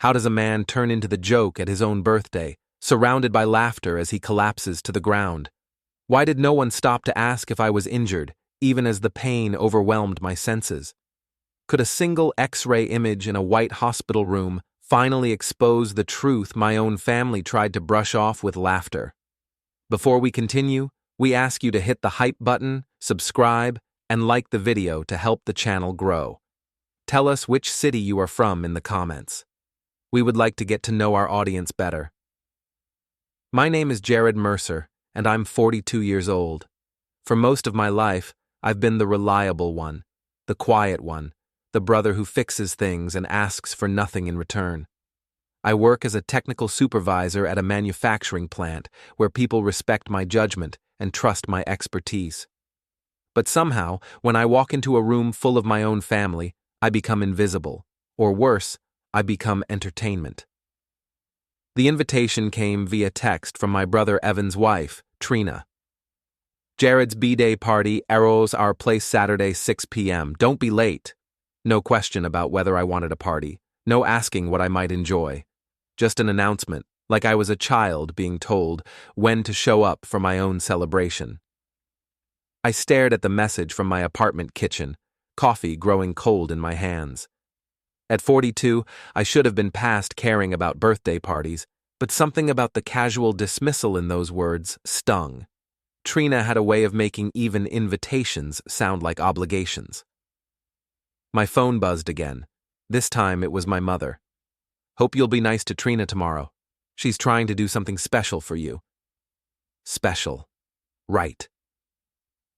How does a man turn into the joke at his own birthday, surrounded by laughter as he collapses to the ground? Why did no one stop to ask if I was injured, even as the pain overwhelmed my senses? Could a single X-ray image in a white hospital room finally expose the truth my own family tried to brush off with laughter? Before we continue, we ask you to hit the hype button, subscribe, and like the video to help the channel grow. Tell us which city you are from in the comments. We would like to get to know our audience better. My name is Jared Mercer, and I'm 42 years old. For most of my life, I've been the reliable one, the quiet one, the brother who fixes things and asks for nothing in return. I work as a technical supervisor at a manufacturing plant where people respect my judgment and trust my expertise. But somehow, when I walk into a room full of my own family, I become invisible, or worse, I become entertainment. The invitation came via text from my brother Evan's wife, Trina. Jared's B-Day party arrows our place Saturday 6 p.m. Don't be late. No question about whether I wanted a party. No asking what I might enjoy. Just an announcement, like I was a child being told when to show up for my own celebration. I stared at the message from my apartment kitchen, coffee growing cold in my hands. At 42, I should have been past caring about birthday parties, but something about the casual dismissal in those words stung. Trina had a way of making even invitations sound like obligations. My phone buzzed again. This time it was my mother. Hope you'll be nice to Trina tomorrow. She's trying to do something special for you. Special. Right.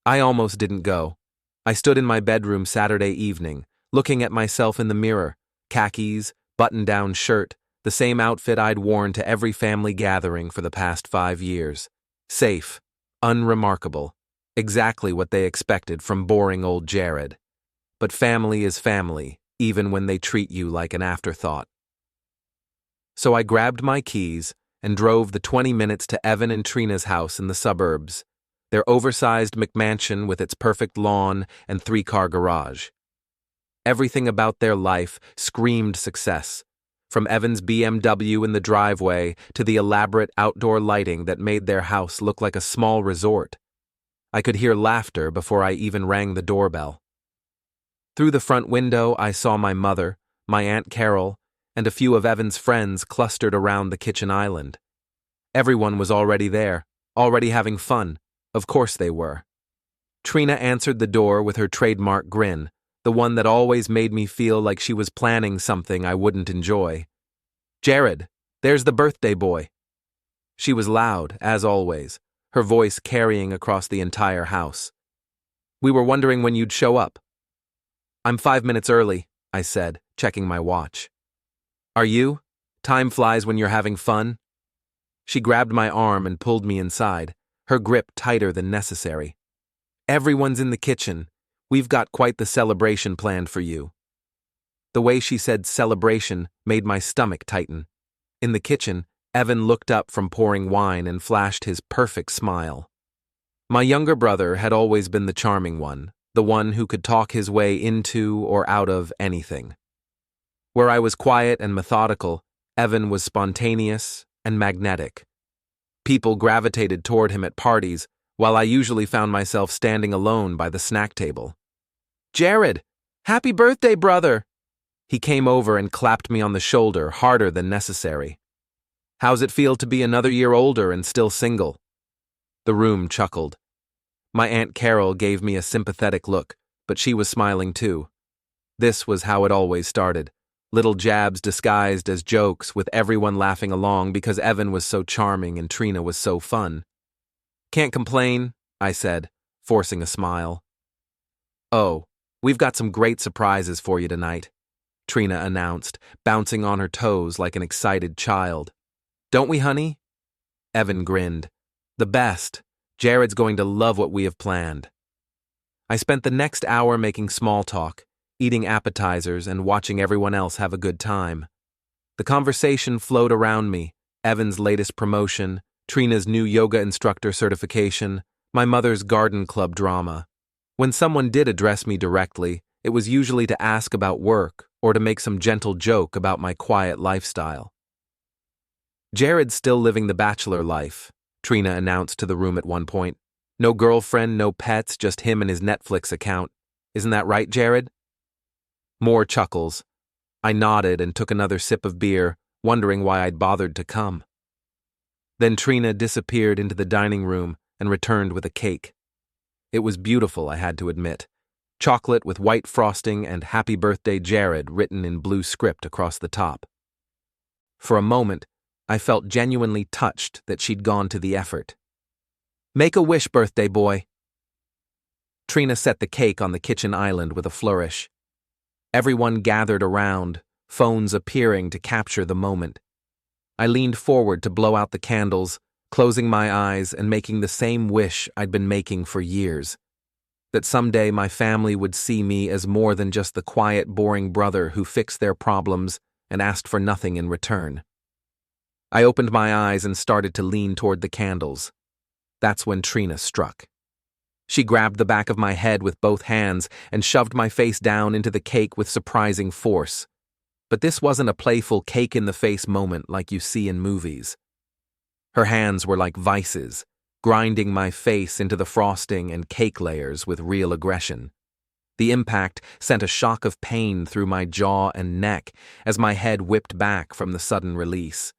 I almost didn't go. I stood in my bedroom Saturday evening, looking at myself in the mirror, khakis, button-down shirt, the same outfit I'd worn to every family gathering for the past 5 years. Safe, unremarkable, exactly what they expected from boring old Jared. But family is family, even when they treat you like an afterthought. So I grabbed my keys and drove the 20 minutes to Evan and Trina's house in the suburbs, their oversized McMansion with its perfect lawn and 3-car garage. Everything about their life screamed success, from Evan's BMW in the driveway to the elaborate outdoor lighting that made their house look like a small resort. I could hear laughter before I even rang the doorbell. Through the front window, I saw my mother, my Aunt Carol, and a few of Evan's friends clustered around the kitchen island. Everyone was already there, already having fun. Of course they were. Trina answered the door with her trademark grin, the one that always made me feel like she was planning something I wouldn't enjoy. "Jared, there's the birthday boy." She was loud, as always, her voice carrying across the entire house. "We were wondering when you'd show up." "I'm 5 minutes early," I said, checking my watch. "Are you? Time flies when you're having fun." She grabbed my arm and pulled me inside, her grip tighter than necessary. "Everyone's in the kitchen. We've got quite the celebration planned for you." The way she said celebration made my stomach tighten. In the kitchen, Evan looked up from pouring wine and flashed his perfect smile. My younger brother had always been the charming one, the one who could talk his way into or out of anything. Where I was quiet and methodical, Evan was spontaneous and magnetic. People gravitated toward him at parties, while I usually found myself standing alone by the snack table. "Jared, happy birthday, brother!" He came over and clapped me on the shoulder harder than necessary. "How's it feel to be another year older and still single?" The room chuckled. My Aunt Carol gave me a sympathetic look, but she was smiling too. This was how it always started. Little jabs disguised as jokes with everyone laughing along because Evan was so charming and Trina was so fun. "Can't complain," I said, forcing a smile. "Oh, we've got some great surprises for you tonight," Trina announced, bouncing on her toes like an excited child. "Don't we, honey?" Evan grinned. "The best. Jared's going to love what we have planned." I spent the next hour making small talk, eating appetizers and watching everyone else have a good time. The conversation flowed around me, Evan's latest promotion, Trina's new yoga instructor certification, my mother's garden club drama. When someone did address me directly, it was usually to ask about work or to make some gentle joke about my quiet lifestyle. "Jared's still living the bachelor life," Trina announced to the room at one point. "No girlfriend, no pets, just him and his Netflix account. Isn't that right, Jared?" More chuckles. I nodded and took another sip of beer, wondering why I'd bothered to come. Then Trina disappeared into the dining room and returned with a cake. It was beautiful, I had to admit. Chocolate with white frosting and "Happy Birthday, Jared" written in blue script across the top. For a moment, I felt genuinely touched that she'd gone to the effort. "Make a wish, birthday boy." Trina set the cake on the kitchen island with a flourish. Everyone gathered around, phones appearing to capture the moment. I leaned forward to blow out the candles, closing my eyes and making the same wish I'd been making for years. That someday my family would see me as more than just the quiet, boring brother who fixed their problems and asked for nothing in return. I opened my eyes and started to lean toward the candles. That's when Trina struck. She grabbed the back of my head with both hands and shoved my face down into the cake with surprising force. But this wasn't a playful cake-in-the-face moment like you see in movies. Her hands were like vices, grinding my face into the frosting and cake layers with real aggression. The impact sent a shock of pain through my jaw and neck as my head whipped back from the sudden release.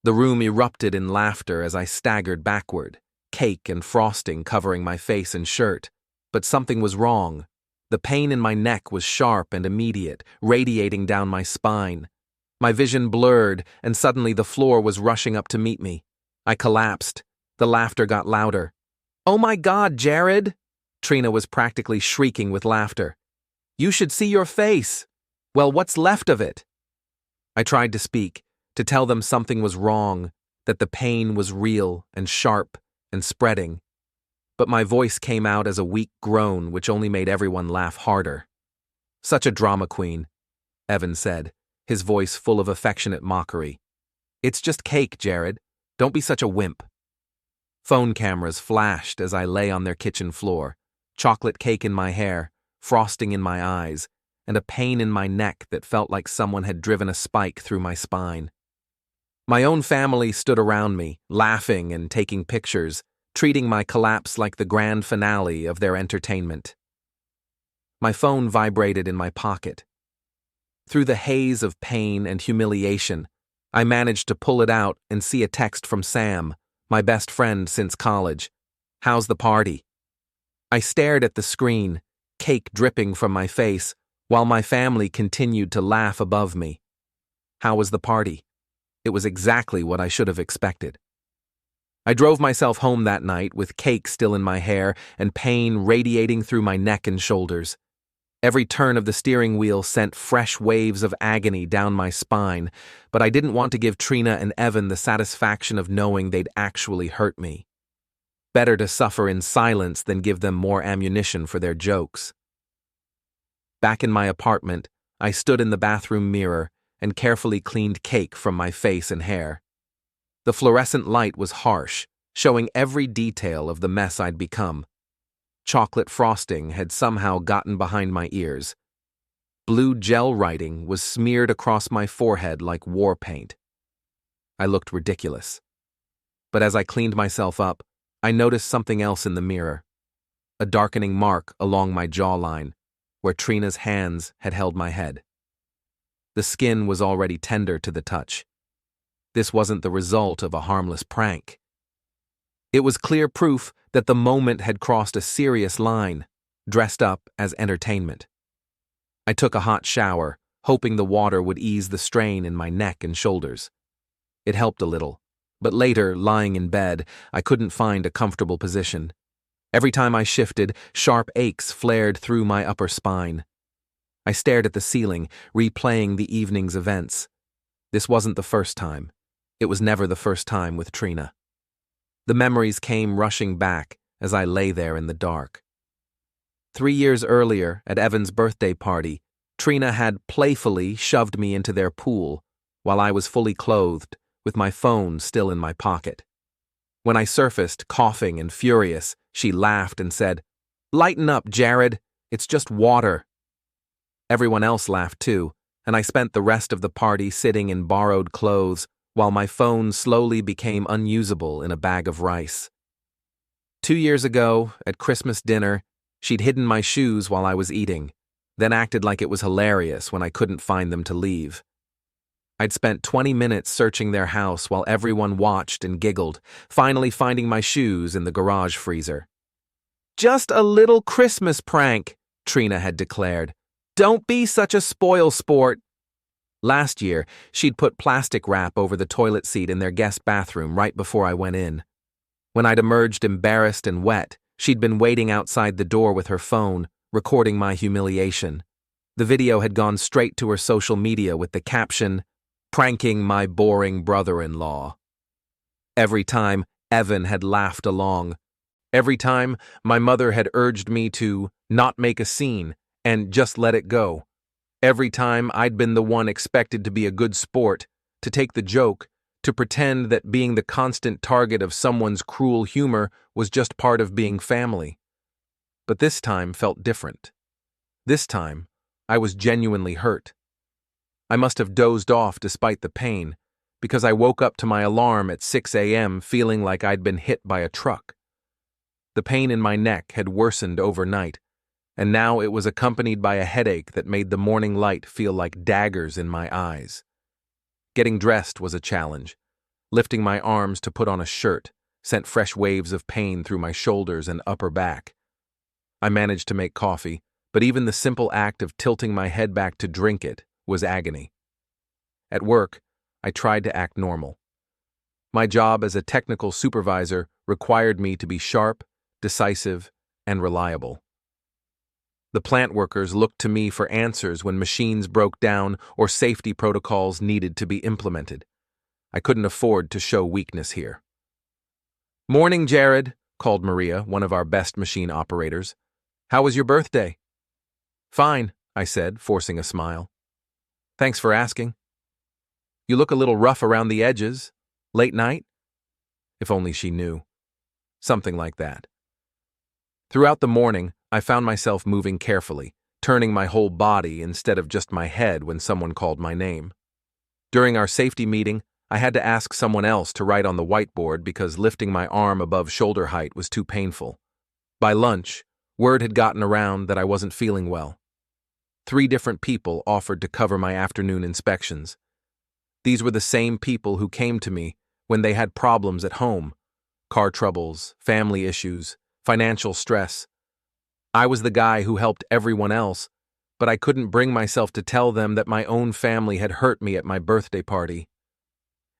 The room erupted in laughter as I staggered backward, cake and frosting covering my face and shirt. But something was wrong. The pain in my neck was sharp and immediate, radiating down my spine. My vision blurred, and suddenly the floor was rushing up to meet me. I collapsed. The laughter got louder. "Oh my God, Jared!" Trina was practically shrieking with laughter. "You should see your face! Well, what's left of it?" I tried to speak, to tell them something was wrong, that the pain was real and sharp and spreading. But my voice came out as a weak groan which only made everyone laugh harder. "Such a drama queen," Evan said, his voice full of affectionate mockery. "It's just cake, Jared. Don't be such a wimp." Phone cameras flashed as I lay on their kitchen floor, chocolate cake in my hair, frosting in my eyes, and a pain in my neck that felt like someone had driven a spike through my spine. My own family stood around me, laughing and taking pictures, treating my collapse like the grand finale of their entertainment. My phone vibrated in my pocket. Through the haze of pain and humiliation, I managed to pull it out and see a text from Sam, my best friend since college. "How's the party?" I stared at the screen, cake dripping from my face, while my family continued to laugh above me. How was the party? It was exactly what I should have expected. I drove myself home that night with cake still in my hair and pain radiating through my neck and shoulders. Every turn of the steering wheel sent fresh waves of agony down my spine, but I didn't want to give Trina and Evan the satisfaction of knowing they'd actually hurt me. Better to suffer in silence than give them more ammunition for their jokes. Back in my apartment, I stood in the bathroom mirror and carefully cleaned cake from my face and hair. The fluorescent light was harsh, showing every detail of the mess I'd become. Chocolate frosting had somehow gotten behind my ears. Blue gel writing was smeared across my forehead like war paint. I looked ridiculous. But as I cleaned myself up, I noticed something else in the mirror. A darkening mark along my jawline, where Trina's hands had held my head. The skin was already tender to the touch. This wasn't the result of a harmless prank. It was clear proof that the moment had crossed a serious line, dressed up as entertainment. I took a hot shower, hoping the water would ease the strain in my neck and shoulders. It helped a little, but later, lying in bed, I couldn't find a comfortable position. Every time I shifted, sharp aches flared through my upper spine. I stared at the ceiling, replaying the evening's events. This wasn't the first time. It was never the first time with Trina. The memories came rushing back as I lay there in the dark. 3 years earlier, at Evan's birthday party, Trina had playfully shoved me into their pool while I was fully clothed, with my phone still in my pocket. When I surfaced, coughing and furious, she laughed and said, "Lighten up, Jared. It's just water." Everyone else laughed too, and I spent the rest of the party sitting in borrowed clothes while my phone slowly became unusable in a bag of rice. 2 years ago, at Christmas dinner, she'd hidden my shoes while I was eating, then acted like it was hilarious when I couldn't find them to leave. I'd spent 20 minutes searching their house while everyone watched and giggled, finally finding my shoes in the garage freezer. "Just a little Christmas prank," Trina had declared. "Don't be such a spoil sport." Last year, she'd put plastic wrap over the toilet seat in their guest bathroom right before I went in. When I'd emerged embarrassed and wet, she'd been waiting outside the door with her phone, recording my humiliation. The video had gone straight to her social media with the caption, "Pranking my boring brother-in-law." Every time, Evan had laughed along. Every time, my mother had urged me to not make a scene and just let it go. Every time, I'd been the one expected to be a good sport, to take the joke, to pretend that being the constant target of someone's cruel humor was just part of being family. But this time felt different. This time, I was genuinely hurt. I must have dozed off despite the pain, because I woke up to my alarm at 6 a.m. feeling like I'd been hit by a truck. The pain in my neck had worsened overnight, and now it was accompanied by a headache that made the morning light feel like daggers in my eyes. Getting dressed was a challenge. Lifting my arms to put on a shirt sent fresh waves of pain through my shoulders and upper back. I managed to make coffee, but even the simple act of tilting my head back to drink it was agony. At work, I tried to act normal. My job as a technical supervisor required me to be sharp, decisive, and reliable. The plant workers looked to me for answers when machines broke down or safety protocols needed to be implemented. I couldn't afford to show weakness here. "Morning, Jared," called Maria, one of our best machine operators. "How was your birthday?" "Fine," I said, forcing a smile. "Thanks for asking." "You look a little rough around the edges. Late night?" If only she knew. Something like that. Throughout the morning, I found myself moving carefully, turning my whole body instead of just my head when someone called my name. During our safety meeting, I had to ask someone else to write on the whiteboard because lifting my arm above shoulder height was too painful. By lunch, word had gotten around that I wasn't feeling well. 3 different people offered to cover my afternoon inspections. These were the same people who came to me when they had problems at home: car troubles, family issues, financial stress. I was the guy who helped everyone else, but I couldn't bring myself to tell them that my own family had hurt me at my birthday party.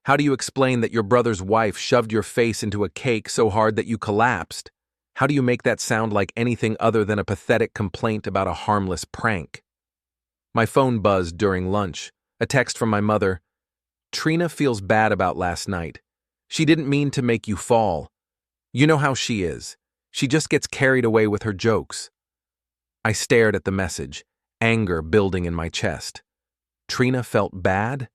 How do you explain that your brother's wife shoved your face into a cake so hard that you collapsed? How do you make that sound like anything other than a pathetic complaint about a harmless prank? My phone buzzed during lunch, a text from my mother. "Trina feels bad about last night. She didn't mean to make you fall. You know how she is. She just gets carried away with her jokes." I stared at the message, anger building in my chest. Trina felt bad?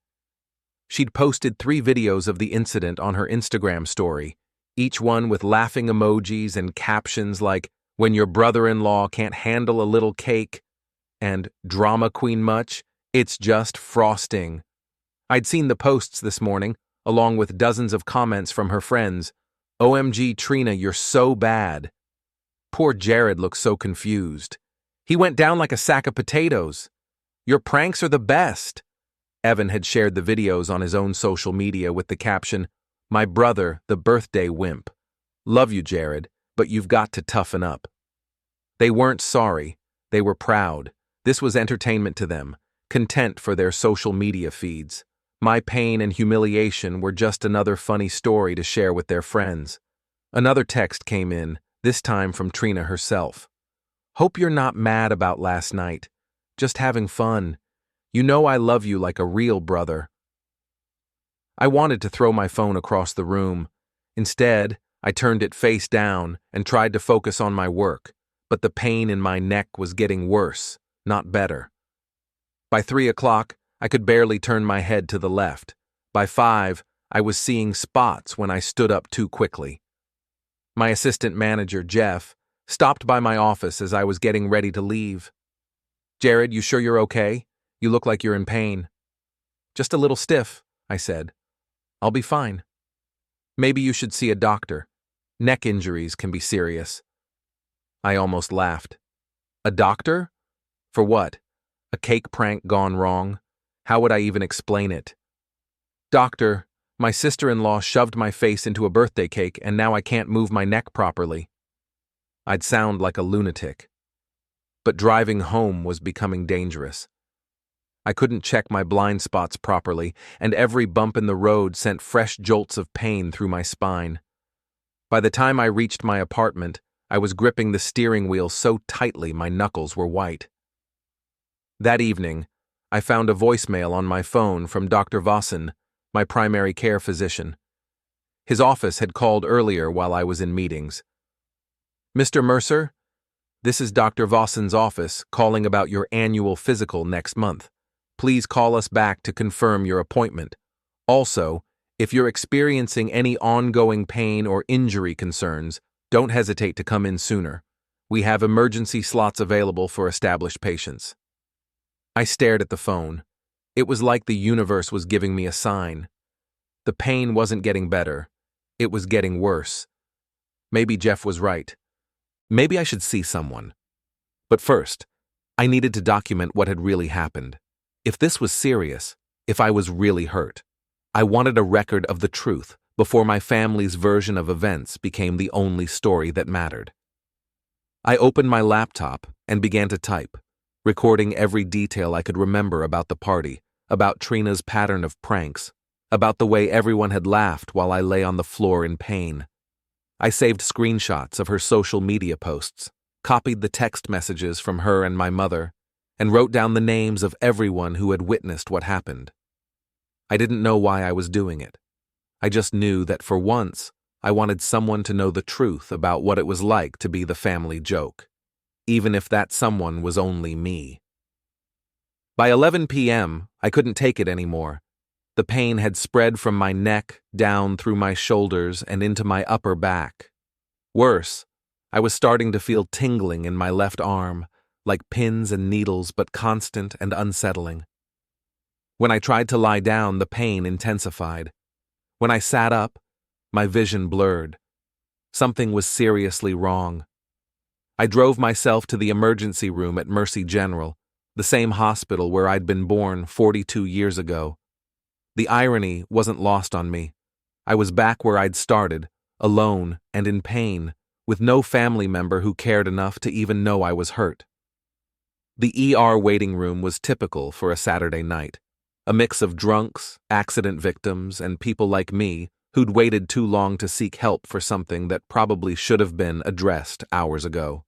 She'd posted 3 videos of the incident on her Instagram story, each one with laughing emojis and captions like, "When your brother-in-law can't handle a little cake," and "Drama queen much? It's just frosting." I'd seen the posts this morning, along with dozens of comments from her friends. "OMG, Trina, you're so bad." Poor Jared looked so confused. "He went down like a sack of potatoes." "Your pranks are the best." Evan had shared the videos on his own social media with the caption, "My brother, the birthday wimp. Love you, Jared, but you've got to toughen up." They weren't sorry. They were proud. This was entertainment to them, content for their social media feeds. My pain and humiliation were just another funny story to share with their friends. Another text came in, this time from Trina herself. "Hope you're not mad about last night. Just having fun. You know I love you like a real brother." I wanted to throw my phone across the room. Instead, I turned it face down and tried to focus on my work, but the pain in my neck was getting worse, not better. By 3 o'clock, I could barely turn my head to the left. By 5, I was seeing spots when I stood up too quickly. My assistant manager, Jeff, stopped by my office as I was getting ready to leave. "Jared, you sure you're okay? You look like you're in pain. Just a little stiff, I said. I'll be fine. Maybe you should see a doctor. Neck injuries can be serious. I almost laughed. A doctor? For what? A cake prank gone wrong? How would I even explain it? Doctor, my sister-in-law shoved my face into a birthday cake and now I can't move my neck properly. I'd sound like a lunatic. But driving home was becoming dangerous. I couldn't check my blind spots properly, and every bump in the road sent fresh jolts of pain through my spine. By the time I reached my apartment, I was gripping the steering wheel so tightly my knuckles were white. That evening, I found a voicemail on my phone from Dr. Vossen, my primary care physician. His office had called earlier while I was in meetings. Mr. Mercer, this is Dr. Vossen's office calling about your annual physical next month. Please call us back to confirm your appointment. Also, if you're experiencing any ongoing pain or injury concerns, don't hesitate to come in sooner. We have emergency slots available for established patients. I stared at the phone. It was like the universe was giving me a sign. The pain wasn't getting better. It was getting worse. Maybe Jeff was right. Maybe I should see someone. But first, I needed to document what had really happened. If this was serious, if I was really hurt, I wanted a record of the truth before my family's version of events became the only story that mattered. I opened my laptop and began to type, recording every detail I could remember about the party, about Trina's pattern of pranks, about the way everyone had laughed while I lay on the floor in pain. I saved screenshots of her social media posts, copied the text messages from her and my mother, and wrote down the names of everyone who had witnessed what happened. I didn't know why I was doing it. I just knew that for once, I wanted someone to know the truth about what it was like to be the family joke, even if that someone was only me. By 11 p.m., I couldn't take it anymore. The pain had spread from my neck, down through my shoulders, and into my upper back. Worse, I was starting to feel tingling in my left arm, like pins and needles, but constant and unsettling. When I tried to lie down, the pain intensified. When I sat up, my vision blurred. Something was seriously wrong. I drove myself to the emergency room at Mercy General, the same hospital where I'd been born 42 years ago. The irony wasn't lost on me. I was back where I'd started, alone and in pain, with no family member who cared enough to even know I was hurt. The ER waiting room was typical for a Saturday night, a mix of drunks, accident victims, and people like me who'd waited too long to seek help for something that probably should have been addressed hours ago.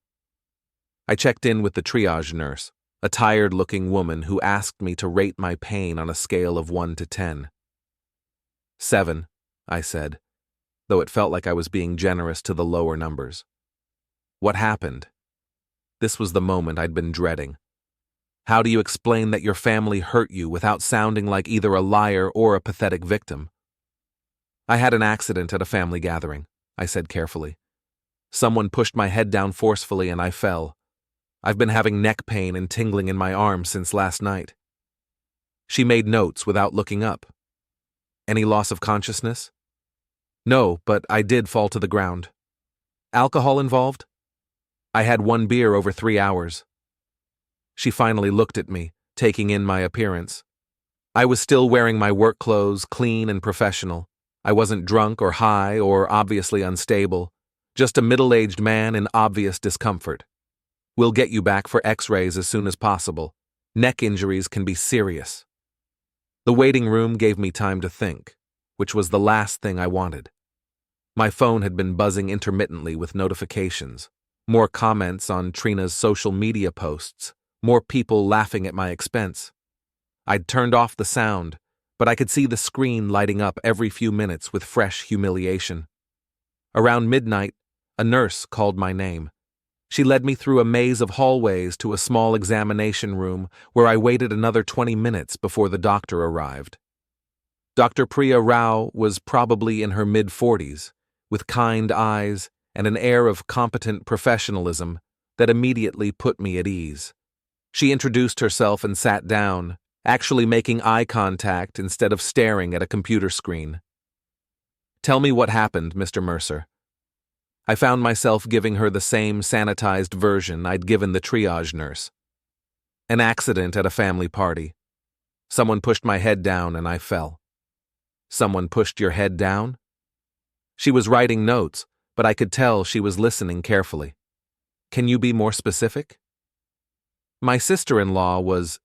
I checked in with the triage nurse, a tired-looking woman who asked me to rate my pain on a scale of 1 to 10. 7, I said, though it felt like I was being generous to the lower numbers. What happened? This was the moment I'd been dreading. How do you explain that your family hurt you without sounding like either a liar or a pathetic victim? I had an accident at a family gathering, I said carefully. Someone pushed my head down forcefully and I fell. I've been having neck pain and tingling in my arms since last night. She made notes without looking up. Any loss of consciousness? No, but I did fall to the ground. Alcohol involved? I had 1 beer over 3 hours. She finally looked at me, taking in my appearance. I was still wearing my work clothes, clean and professional. I wasn't drunk or high or obviously unstable, just a middle-aged man in obvious discomfort. We'll get you back for x-rays as soon as possible. Neck injuries can be serious. The waiting room gave me time to think, which was the last thing I wanted. My phone had been buzzing intermittently with notifications, more comments on Trina's social media posts, more people laughing at my expense. I'd turned off the sound, but I could see the screen lighting up every few minutes with fresh humiliation. Around midnight, a nurse called my name. She led me through a maze of hallways to a small examination room where I waited another 20 minutes before the doctor arrived. Dr. Priya Rao was probably in her mid-40s, with kind eyes and an air of competent professionalism that immediately put me at ease. She introduced herself and sat down, actually making eye contact instead of staring at a computer screen. "Tell me what happened, Mr. Mercer." I found myself giving her the same sanitized version I'd given the triage nurse. "An accident at a family party. Someone pushed my head down and I fell." "Someone pushed your head down?" She was writing notes, but I could tell she was listening carefully. "Can you be more specific?" "My sister-in-law was...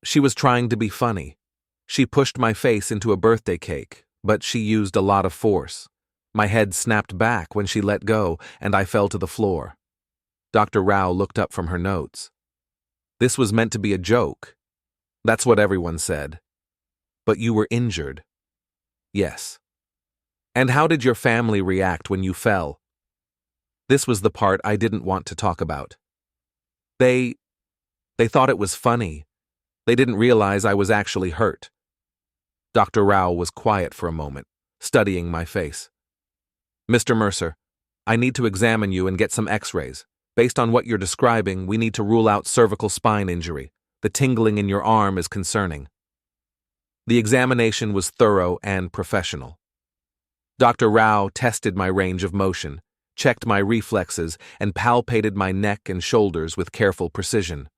She was trying to be funny. She pushed my face into a birthday cake, but she used a lot of force. My head snapped back when she let go, and I fell to the floor." Dr. Rao looked up from her notes. "This was meant to be a joke. That's what everyone said. But you were injured." "Yes." "And how did your family react when you fell?" This was the part I didn't want to talk about. They thought it was funny. They didn't realize I was actually hurt." Dr. Rao was quiet for a moment, studying my face. "Mr. Mercer, I need to examine you and get some x-rays. Based on what you're describing, we need to rule out cervical spine injury. The tingling in your arm is concerning." The examination was thorough and professional. Dr. Rao tested my range of motion, checked my reflexes, and palpated my neck and shoulders with careful precision.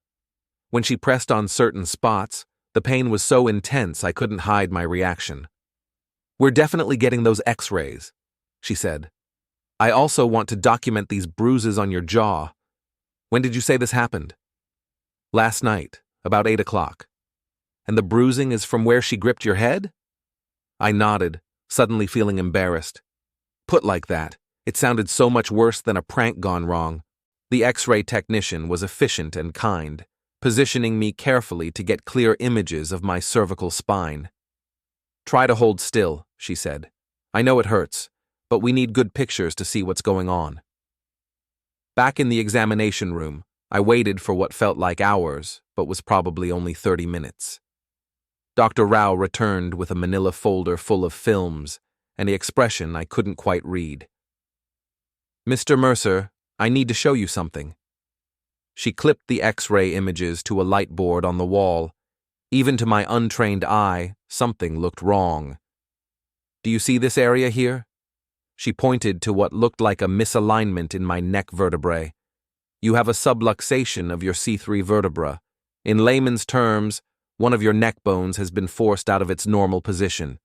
When she pressed on certain spots, the pain was so intense I couldn't hide my reaction. "We're definitely getting those x-rays," she said. "I also want to document these bruises on your jaw. When did you say this happened?" "Last night, about 8 o'clock. "And the bruising is from where she gripped your head?" I nodded, suddenly feeling embarrassed. Put like that, it sounded so much worse than a prank gone wrong. The X-ray technician was efficient and kind, positioning me carefully to get clear images of my cervical spine. "Try to hold still," she said. "I know it hurts, but we need good pictures to see what's going on." Back in the examination room, I waited for what felt like hours, but was probably only 30 minutes. Dr. Rao returned with a manila folder full of films and the expression I couldn't quite read. "Mr. Mercer, I need to show you something." She clipped the X-ray images to a light board on the wall. Even to my untrained eye, something looked wrong. "Do you see this area here?" She pointed to what looked like a misalignment in my neck vertebrae. "You have a subluxation of your C3 vertebra. In layman's terms, one of your neck bones has been forced out of its normal position."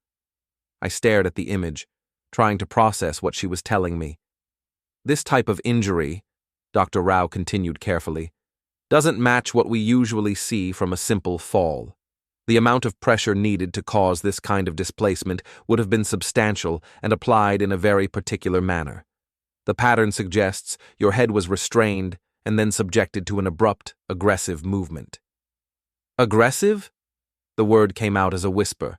I stared at the image, trying to process what she was telling me. "This type of injury," Dr. Rao continued carefully, "doesn't match what we usually see from a simple fall. The amount of pressure needed to cause this kind of displacement would have been substantial and applied in a very particular manner. The pattern suggests your head was restrained and then subjected to an abrupt, aggressive movement." "Aggressive?" The word came out as a whisper.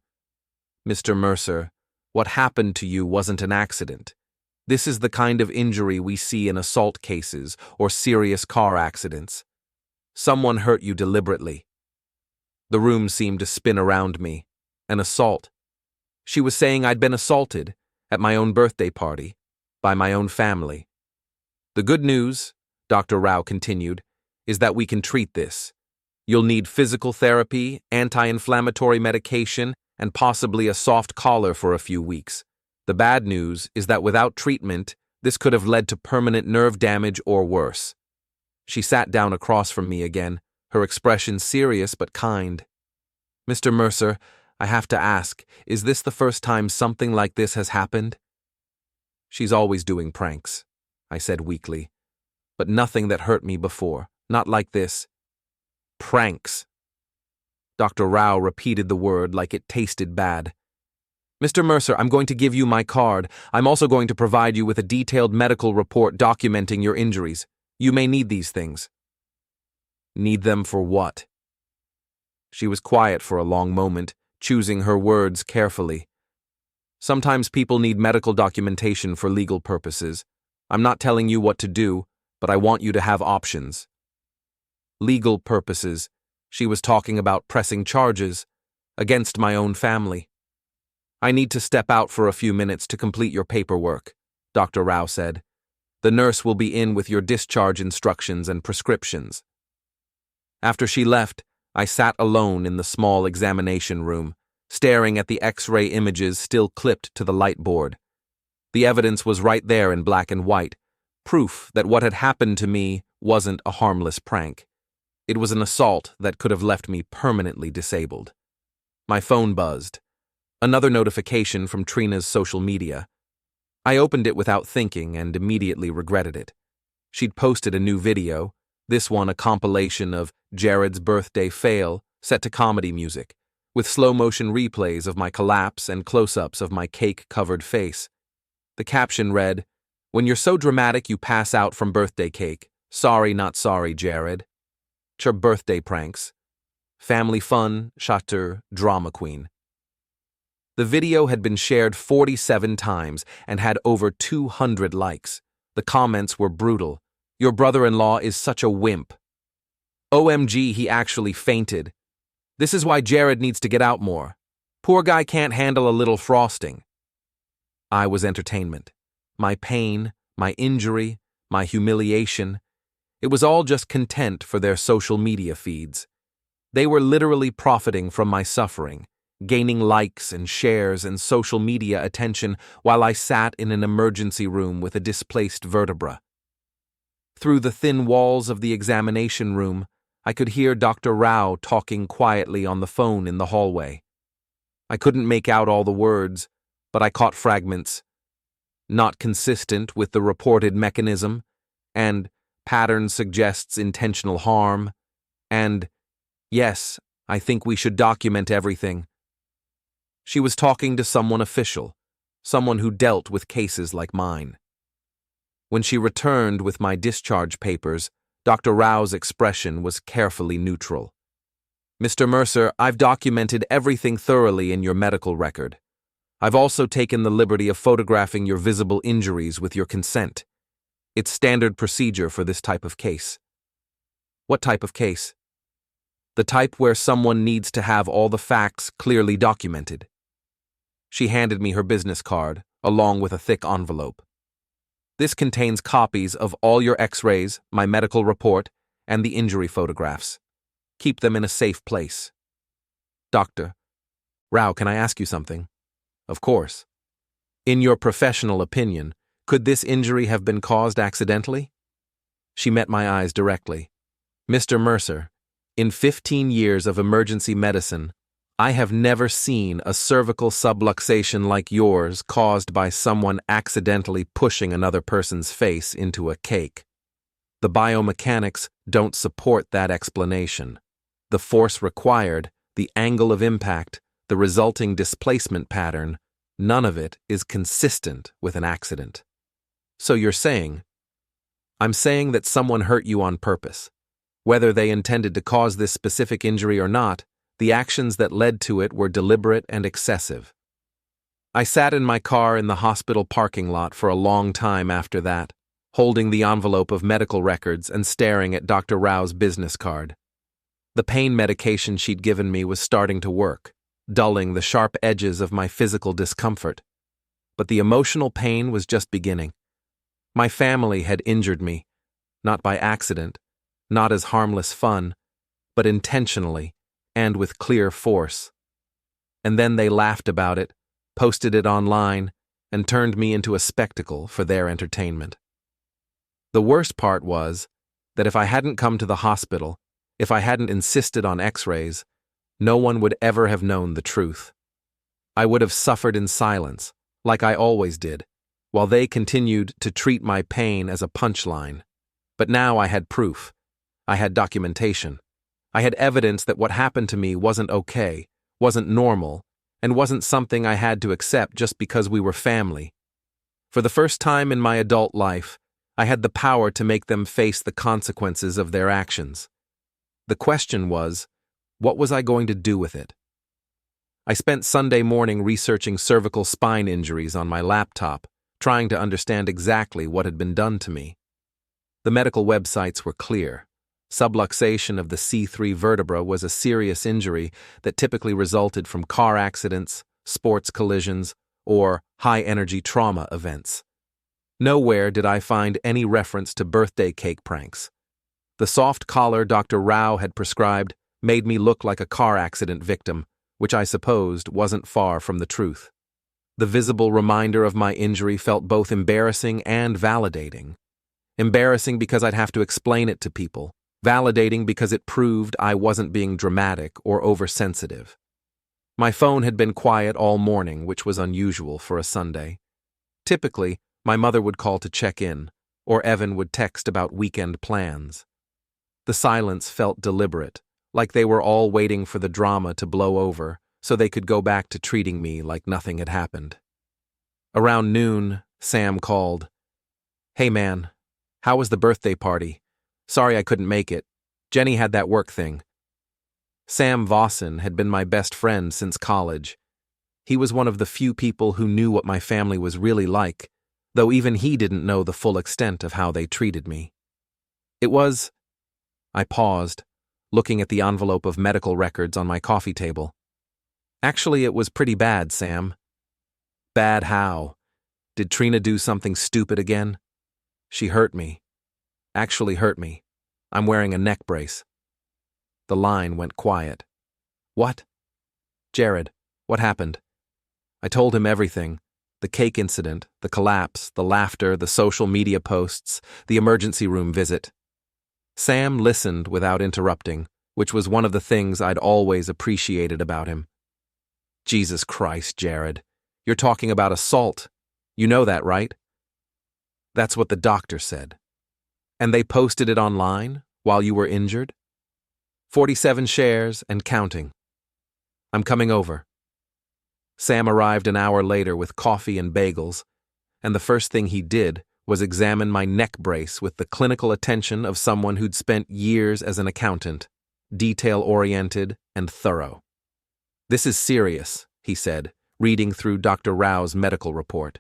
"Mr. Mercer, what happened to you wasn't an accident. This is the kind of injury we see in assault cases or serious car accidents. Someone hurt you deliberately." The room seemed to spin around me. An assault. She was saying I'd been assaulted, at my own birthday party, by my own family. "The good news," Dr. Rao continued, "is that we can treat this. You'll need physical therapy, anti-inflammatory medication, and possibly a soft collar for a few weeks. The bad news is that without treatment, this could have led to permanent nerve damage or worse." She sat down across from me again, her expression serious but kind. "Mr. Mercer, I have to ask, is this the first time something like this has happened?" "She's always doing pranks," I said weakly. "But nothing that hurt me before, not like this." "Pranks." Dr. Rao repeated the word like it tasted bad. "Mr. Mercer, I'm going to give you my card. I'm also going to provide you with a detailed medical report documenting your injuries. You may need these things." "Need them for what?" She was quiet for a long moment, choosing her words carefully. "Sometimes people need medical documentation for legal purposes. I'm not telling you what to do, but I want you to have options." Legal purposes. She was talking about pressing charges against my own family. "I need to step out for a few minutes to complete your paperwork," Dr. Rao said. "The nurse will be in with your discharge instructions and prescriptions." After she left, I sat alone in the small examination room, staring at the X-ray images still clipped to the light board. The evidence was right there in black and white, proof that what had happened to me wasn't a harmless prank. It was an assault that could have left me permanently disabled. My phone buzzed. Another notification from Trina's social media. I opened it without thinking and immediately regretted it. She'd posted a new video, this one a compilation of Jared's birthday fail set to comedy music, with slow-motion replays of my collapse and close-ups of my cake-covered face. The caption read, "When you're so dramatic you pass out from birthday cake. Sorry, not sorry, Jared." Your birthday pranks. Family fun, chatter, drama queen. The video had been shared 47 times and had over 200 likes. The comments were brutal. Your brother-in-law is such a wimp. OMG, he actually fainted. This is why Jared needs to get out more. Poor guy can't handle a little frosting. I was entertainment. My pain, my injury, my humiliation. It was all just content for their social media feeds. They were literally profiting from my suffering, gaining likes and shares and social media attention while I sat in an emergency room with a displaced vertebra. Through the thin walls of the examination room, I could hear Dr. Rao talking quietly on the phone in the hallway. I couldn't make out all the words, but I caught fragments. Not consistent with the reported mechanism, and pattern suggests intentional harm, and yes, I think we should document everything. She was talking to someone official, someone who dealt with cases like mine. When she returned with my discharge papers, Dr. Rao's expression was carefully neutral. "Mr. Mercer, I've documented everything thoroughly in your medical record. I've also taken the liberty of photographing your visible injuries with your consent. It's standard procedure for this type of case." "What type of case?" "The type where someone needs to have all the facts clearly documented." She handed me her business card, along with a thick envelope. "This contains copies of all your X-rays, my medical report, and the injury photographs. Keep them in a safe place." "Dr. Rao, can I ask you something?" "Of course." "In your professional opinion, could this injury have been caused accidentally?" She met my eyes directly. "Mr. Mercer, in 15 years of emergency medicine, I have never seen a cervical subluxation like yours caused by someone accidentally pushing another person's face into a cake. The biomechanics don't support that explanation. The force required, the angle of impact, the resulting displacement pattern, none of it is consistent with an accident." "So you're saying?" "I'm saying that someone hurt you on purpose. Whether they intended to cause this specific injury or not, the actions that led to it were deliberate and excessive." I sat in my car in the hospital parking lot for a long time after that, holding the envelope of medical records and staring at Dr. Rao's business card. The pain medication she'd given me was starting to work, dulling the sharp edges of my physical discomfort. But the emotional pain was just beginning. My family had injured me, not by accident, not as harmless fun, but intentionally and with clear force. And then they laughed about it, posted it online, and turned me into a spectacle for their entertainment. The worst part was that if I hadn't come to the hospital, if I hadn't insisted on X-rays, no one would ever have known the truth. I would have suffered in silence, like I always did, while they continued to treat my pain as a punchline. But now I had proof. I had documentation. I had evidence that what happened to me wasn't okay, wasn't normal, and wasn't something I had to accept just because we were family. For the first time in my adult life, I had the power to make them face the consequences of their actions. The question was, what was I going to do with it? I spent Sunday morning researching cervical spine injuries on my laptop, trying to understand exactly what had been done to me. The medical websites were clear. Subluxation of the C3 vertebra was a serious injury that typically resulted from car accidents, sports collisions, or high-energy trauma events. Nowhere did I find any reference to birthday cake pranks. The soft collar Dr. Rao had prescribed made me look like a car accident victim, which I supposed wasn't far from the truth. The visible reminder of my injury felt both embarrassing and validating. Embarrassing because I'd have to explain it to people. Validating because it proved I wasn't being dramatic or oversensitive. My phone had been quiet all morning, which was unusual for a Sunday. Typically, my mother would call to check in, or Evan would text about weekend plans. The silence felt deliberate, like they were all waiting for the drama to blow over so they could go back to treating me like nothing had happened. Around noon, Sam called. "Hey man, how was the birthday party? Sorry I couldn't make it. Jenny had that work thing." Sam Vossen had been my best friend since college. He was one of the few people who knew what my family was really like, though even he didn't know the full extent of how they treated me. I paused, looking at the envelope of medical records on my coffee table. "Actually, it was pretty bad, Sam." "Bad how? Did Trina do something stupid again?" "She hurt me. Actually hurt me. I'm wearing a neck brace." The line went quiet. "What?" "Jared, what happened?" I told him everything. The cake incident, the collapse, the laughter, the social media posts, the emergency room visit. Sam listened without interrupting, which was one of the things I'd always appreciated about him. "Jesus Christ, Jared. You're talking about assault. You know that, right?" "That's what the doctor said." "And they posted it online while you were injured?" 47 shares and counting. "I'm coming over." Sam arrived an hour later with coffee and bagels, and the first thing he did was examine my neck brace with the clinical attention of someone who'd spent years as an accountant, detail-oriented and thorough. "This is serious," he said, reading through Dr. Rao's medical report.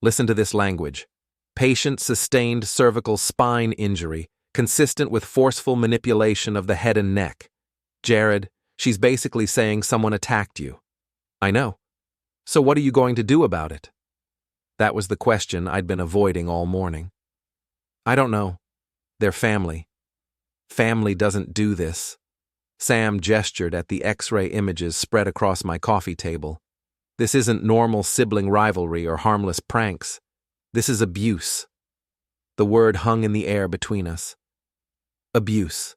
"Listen to this language. Patient sustained cervical spine injury, consistent with forceful manipulation of the head and neck. Jared, she's basically saying someone attacked you." "I know. So what are you going to do about it?" That was the question I'd been avoiding all morning. "I don't know. They're family." "Family doesn't do this." Sam gestured at the X-ray images spread across my coffee table. "This isn't normal sibling rivalry or harmless pranks. This is abuse." The word hung in the air between us. Abuse.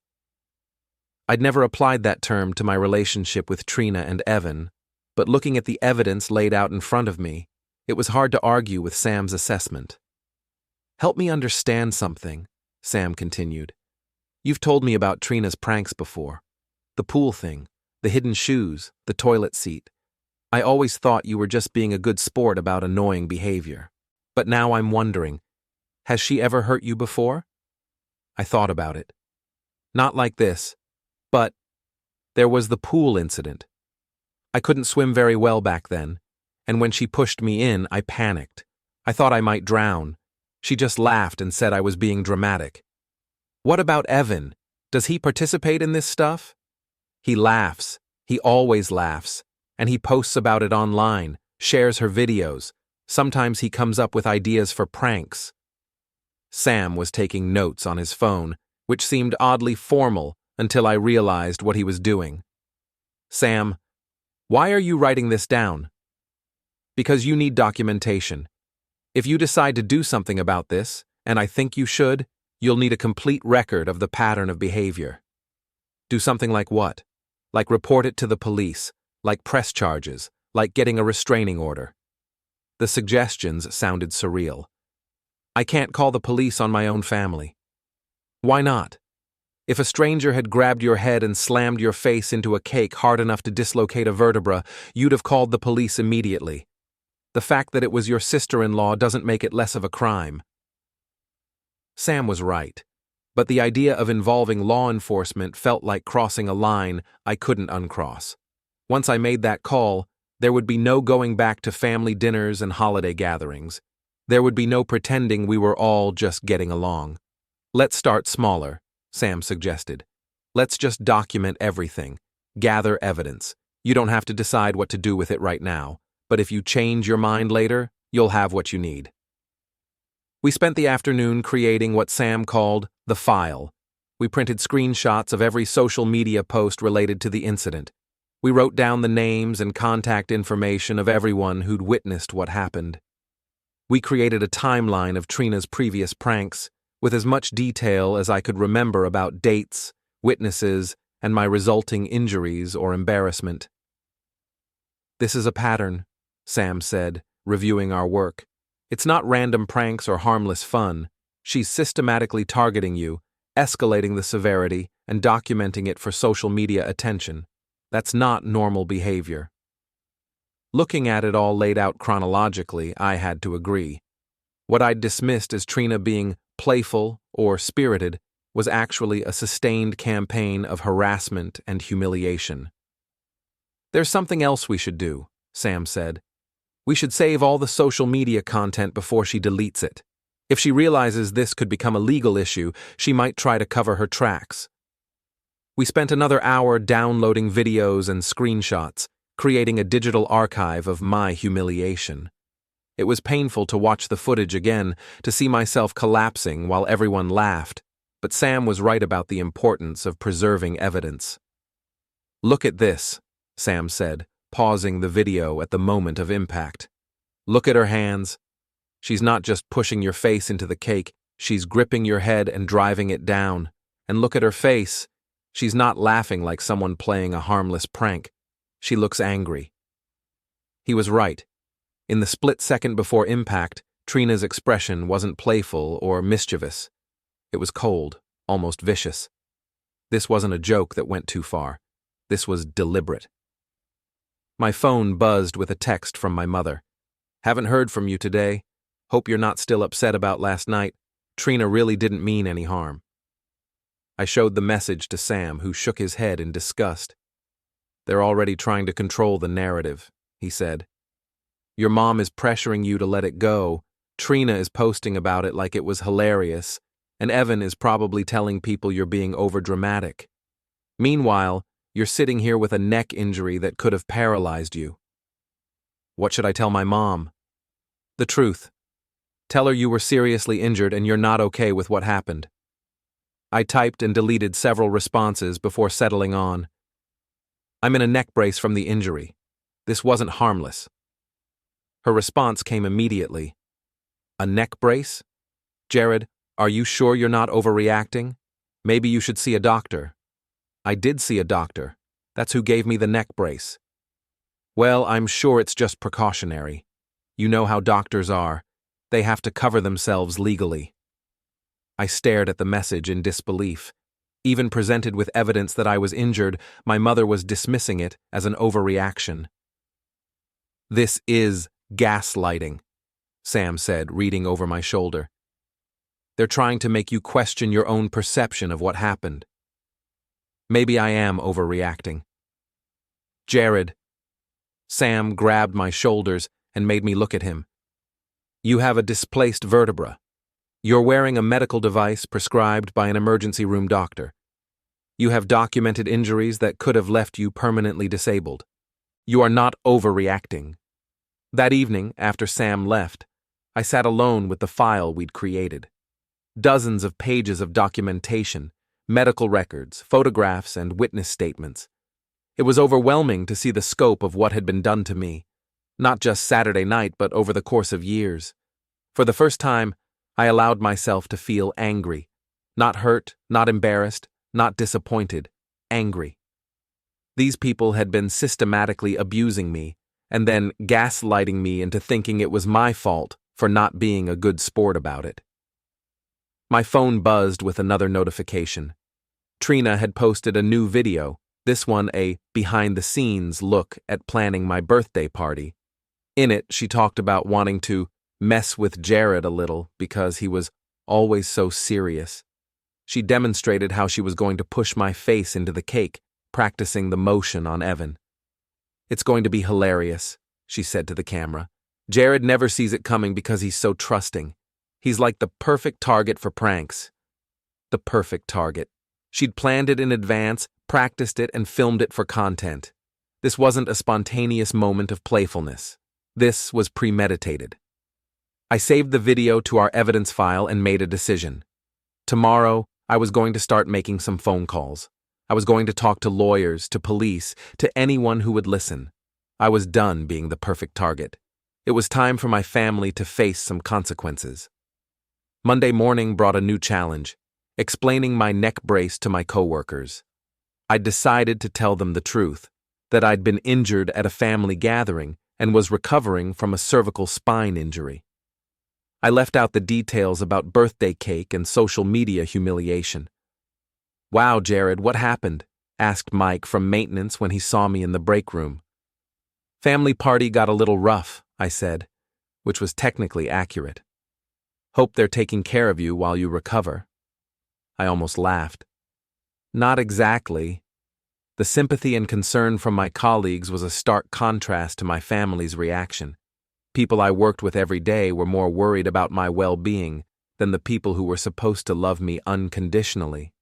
I'd never applied that term to my relationship with Trina and Evan, but looking at the evidence laid out in front of me, it was hard to argue with Sam's assessment. "Help me understand something," Sam continued. "You've told me about Trina's pranks before. The pool thing, the hidden shoes, the toilet seat. I always thought you were just being a good sport about annoying behavior. But now I'm wondering, has she ever hurt you before?" I thought about it. "Not like this, but there was the pool incident. I couldn't swim very well back then, and when she pushed me in, I panicked. I thought I might drown. She just laughed and said I was being dramatic." "What about Evan? Does he participate in this stuff?" "He laughs. He always laughs. And he posts about it online, shares her videos. Sometimes he comes up with ideas for pranks." Sam was taking notes on his phone, which seemed oddly formal until I realized what he was doing. "Sam, why are you writing this down?" "Because you need documentation. If you decide to do something about this, and I think you should, you'll need a complete record of the pattern of behavior." "Do something like what? Like report it to the police, like press charges, like getting a restraining order?" The suggestions sounded surreal. "I can't call the police on my own family." "Why not? If a stranger had grabbed your head and slammed your face into a cake hard enough to dislocate a vertebra, you'd have called the police immediately. The fact that it was your sister-in-law doesn't make it less of a crime." Sam was right, but the idea of involving law enforcement felt like crossing a line I couldn't uncross. Once I made that call, there would be no going back to family dinners and holiday gatherings. There would be no pretending we were all just getting along. "Let's start smaller," Sam suggested. "Let's just document everything, gather evidence. You don't have to decide what to do with it right now, but if you change your mind later, you'll have what you need." We spent the afternoon creating what Sam called the file, We printed screenshots of every social media post related to the incident. We wrote down the names and contact information of everyone who'd witnessed what happened. We created a timeline of Trina's previous pranks, with as much detail as I could remember about dates, witnesses, and my resulting injuries or embarrassment. "This is a pattern," Sam said, reviewing our work. "It's not random pranks or harmless fun. She's systematically targeting you, escalating the severity, and documenting it for social media attention. That's not normal behavior." Looking at it all laid out chronologically, I had to agree. What I'd dismissed as Trina being playful or spirited was actually a sustained campaign of harassment and humiliation. "There's something else we should do," Sam said. "We should save all the social media content before she deletes it. If she realizes this could become a legal issue, she might try to cover her tracks." We spent another hour downloading videos and screenshots, creating a digital archive of my humiliation. It was painful to watch the footage again, to see myself collapsing while everyone laughed, but Sam was right about the importance of preserving evidence. "Look at this," Sam said, pausing the video at the moment of impact. "Look at her hands. She's not just pushing your face into the cake, she's gripping your head and driving it down. And look at her face. She's not laughing like someone playing a harmless prank. She looks angry." He was right. In the split second before impact, Trina's expression wasn't playful or mischievous. It was cold, almost vicious. This wasn't a joke that went too far. This was deliberate. My phone buzzed with a text from my mother. "Haven't heard from you today. Hope you're not still upset about last night. Trina really didn't mean any harm." I showed the message to Sam, who shook his head in disgust. "They're already trying to control the narrative," he said. "Your mom is pressuring you to let it go. Trina is posting about it like it was hilarious, and Evan is probably telling people you're being overdramatic. Meanwhile, you're sitting here with a neck injury that could have paralyzed you." "What should I tell my mom?" "The truth. Tell her you were seriously injured and you're not okay with what happened." I typed and deleted several responses before settling on, "I'm in a neck brace from the injury. This wasn't harmless." Her response came immediately. "A neck brace? Jared, are you sure you're not overreacting? Maybe you should see a doctor." "I did see a doctor. That's who gave me the neck brace." "Well, I'm sure it's just precautionary. You know how doctors are. They have to cover themselves legally." I stared at the message in disbelief. Even presented with evidence that I was injured, my mother was dismissing it as an overreaction. "This is gaslighting," Sam said, reading over my shoulder. "They're trying to make you question your own perception of what happened." Maybe I am overreacting. "Jared." Sam grabbed my shoulders and made me look at him. "You have a displaced vertebra. You're wearing a medical device prescribed by an emergency room doctor. You have documented injuries that could have left you permanently disabled. You are not overreacting." That evening, after Sam left, I sat alone with the file we'd created. Dozens of pages of documentation, medical records, photographs, and witness statements. It was overwhelming to see the scope of what had been done to me, not just Saturday night, but over the course of years. For the first time, I allowed myself to feel angry. Not hurt, not embarrassed, not disappointed. Angry. These people had been systematically abusing me, and then gaslighting me into thinking it was my fault for not being a good sport about it. My phone buzzed with another notification. Trina had posted a new video, this one a behind-the-scenes look at planning my birthday party. In it, she talked about wanting to mess with Jared a little because he was always so serious. She demonstrated how she was going to push my face into the cake, practicing the motion on Evan. "It's going to be hilarious," she said to the camera. "Jared never sees it coming because he's so trusting. He's like the perfect target for pranks." The perfect target. She'd planned it in advance, practiced it, and filmed it for content. This wasn't a spontaneous moment of playfulness. This was premeditated. I saved the video to our evidence file and made a decision. Tomorrow, I was going to start making some phone calls. I was going to talk to lawyers, to police, to anyone who would listen. I was done being the perfect target. It was time for my family to face some consequences. Monday morning brought a new challenge, explaining my neck brace to my coworkers. I decided to tell them the truth, that I'd been injured at a family gathering and was recovering from a cervical spine injury. I left out the details about birthday cake and social media humiliation. "Wow, Jared, what happened?" asked Mike from maintenance when he saw me in the break room. "Family party got a little rough," I said, which was technically accurate. "Hope they're taking care of you while you recover." I almost laughed. Not exactly. The sympathy and concern from my colleagues was a stark contrast to my family's reaction. People I worked with every day were more worried about my well-being than the people who were supposed to love me unconditionally.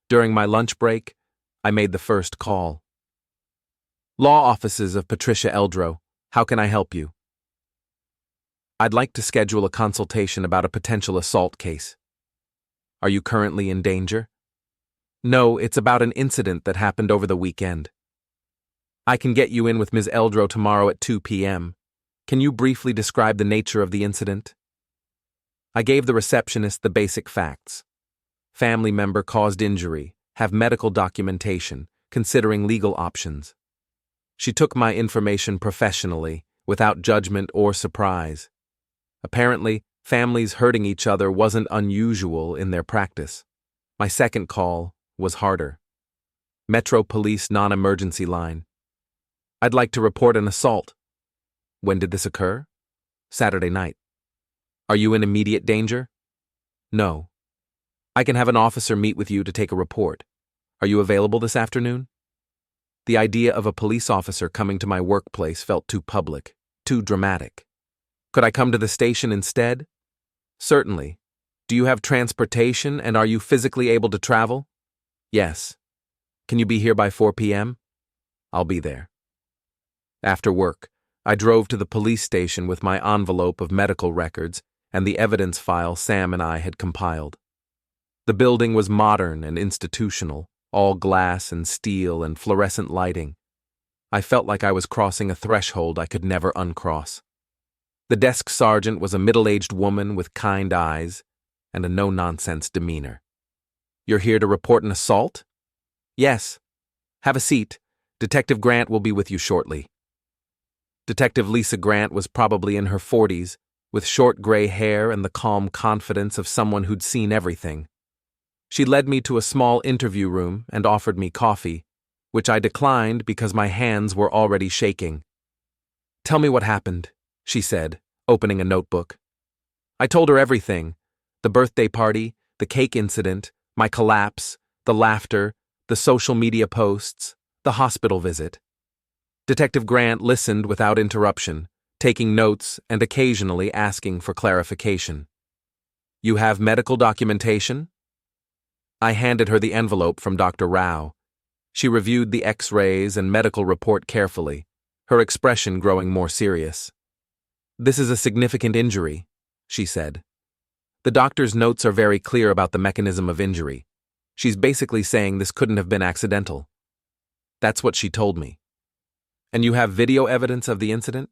During my lunch break, I made the first call. "Law offices of Patricia Eldro. How can I help you?" "I'd like to schedule a consultation about a potential assault case." "Are you currently in danger?" "No, it's about an incident that happened over the weekend." "I can get you in with Ms. Eldro tomorrow at 2 p.m. Can you briefly describe the nature of the incident?" I gave the receptionist the basic facts. Family member caused injury, have medical documentation, considering legal options. She took my information professionally, without judgment or surprise. Apparently, families hurting each other wasn't unusual in their practice. My second call was harder. Metro Police non-emergency line. "I'd like to report an assault." "When did this occur?" "Saturday night." "Are you in immediate danger?" "No." "I can have an officer meet with you to take a report. Are you available this afternoon?" The idea of a police officer coming to my workplace felt too public, too dramatic. "Could I come to the station instead?" "Certainly. Do you have transportation and are you physically able to travel?" "Yes." "Can you be here by 4 p.m.? "I'll be there." After work, I drove to the police station with my envelope of medical records and the evidence file Sam and I had compiled. The building was modern and institutional, all glass and steel and fluorescent lighting. I felt like I was crossing a threshold I could never uncross. The desk sergeant was a middle-aged woman with kind eyes and a no-nonsense demeanor. "You're here to report an assault?" "Yes." "Have a seat. Detective Grant will be with you shortly." Detective Lisa Grant was probably in her 40s, with short gray hair and the calm confidence of someone who'd seen everything. She led me to a small interview room and offered me coffee, which I declined because my hands were already shaking. "Tell me what happened," she said, opening a notebook. I told her everything: the birthday party, the cake incident, my collapse, the laughter, the social media posts, the hospital visit. Detective Grant listened without interruption, taking notes and occasionally asking for clarification. "You have medical documentation?" I handed her the envelope from Dr. Rao. She reviewed the X-rays and medical report carefully, her expression growing more serious. "This is a significant injury," she said. "The doctor's notes are very clear about the mechanism of injury. She's basically saying this couldn't have been accidental." That's what she told me. "And you have video evidence of the incident?"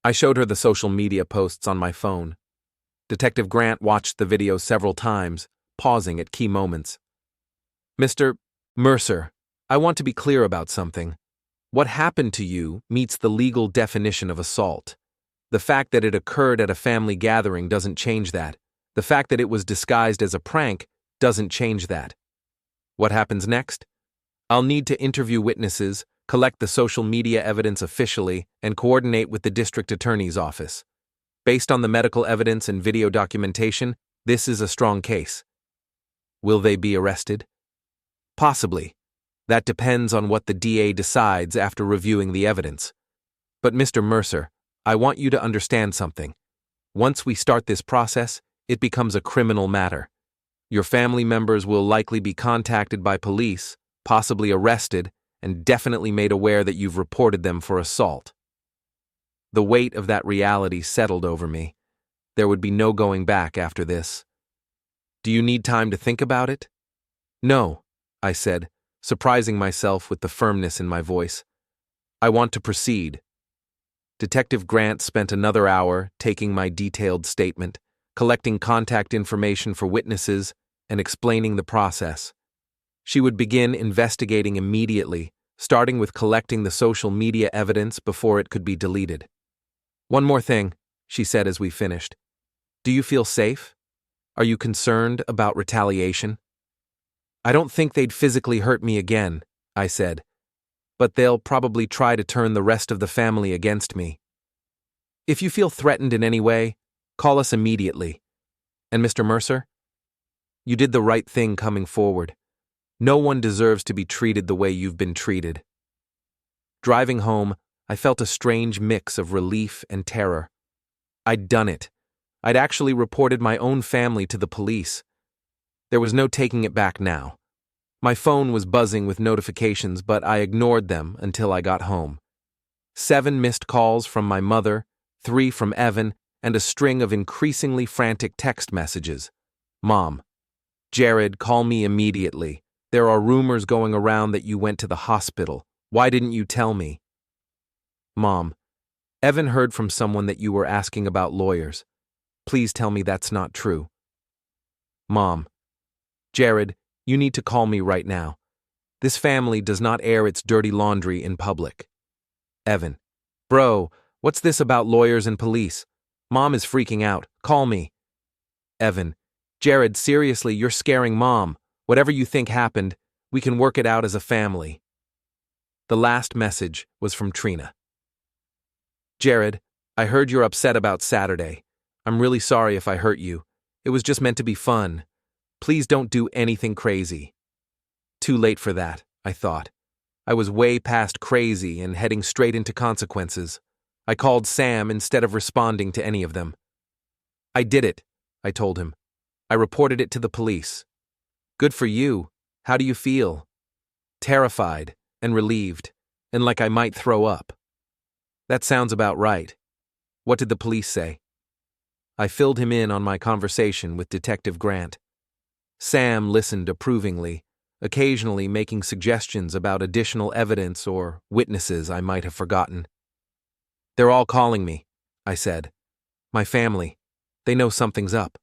I showed her the social media posts on my phone. Detective Grant watched the video several times, pausing at key moments. "Mr. Mercer, I want to be clear about something. What happened to you meets the legal definition of assault. The fact that it occurred at a family gathering doesn't change that. The fact that it was disguised as a prank doesn't change that. What happens next? I'll need to interview witnesses, collect the social media evidence officially, and coordinate with the district attorney's office. Based on the medical evidence and video documentation, this is a strong case. Will they be arrested? Possibly. That depends on what the DA decides after reviewing the evidence. But Mr. Mercer, I want you to understand something. Once we start this process, it becomes a criminal matter. Your family members will likely be contacted by police, possibly arrested, and definitely made aware that you've reported them for assault. The weight of that reality settled over me. There would be no going back after this. Do you need time to think about it? No, I said, surprising myself with the firmness in my voice. I want to proceed. Detective Grant spent another hour taking my detailed statement, collecting contact information for witnesses, and explaining the process. She would begin investigating immediately, starting with collecting the social media evidence before it could be deleted. One more thing, she said as we finished. Do you feel safe? Are you concerned about retaliation? I don't think they'd physically hurt me again, I said, but they'll probably try to turn the rest of the family against me. If you feel threatened in any way, call us immediately. And Mr. Mercer? You did the right thing coming forward. No one deserves to be treated the way you've been treated. Driving home, I felt a strange mix of relief and terror. I'd done it. I'd actually reported my own family to the police. There was no taking it back now. My phone was buzzing with notifications, but I ignored them until I got home. 7 missed calls from my mother, 3 from Evan, and a string of increasingly frantic text messages. Mom. Jared, call me immediately. There are rumors going around that you went to the hospital. Why didn't you tell me? Mom. Evan heard from someone that you were asking about lawyers. Please tell me that's not true. Mom. Jared, you need to call me right now. This family does not air its dirty laundry in public. Evan. Bro, what's this about lawyers and police? Mom is freaking out. Call me. Evan. Jared, seriously, you're scaring Mom. Whatever you think happened, we can work it out as a family. The last message was from Trina. Jared, I heard you're upset about Saturday. I'm really sorry if I hurt you. It was just meant to be fun. Please don't do anything crazy. Too late for that, I thought. I was way past crazy and heading straight into consequences. I called Sam instead of responding to any of them. I did it, I told him. I reported it to the police. Good for you. How do you feel? Terrified and relieved, and like I might throw up. That sounds about right. What did the police say? I filled him in on my conversation with Detective Grant. Sam listened approvingly, occasionally making suggestions about additional evidence or witnesses I might have forgotten. They're all calling me, I said. My family. They know something's up.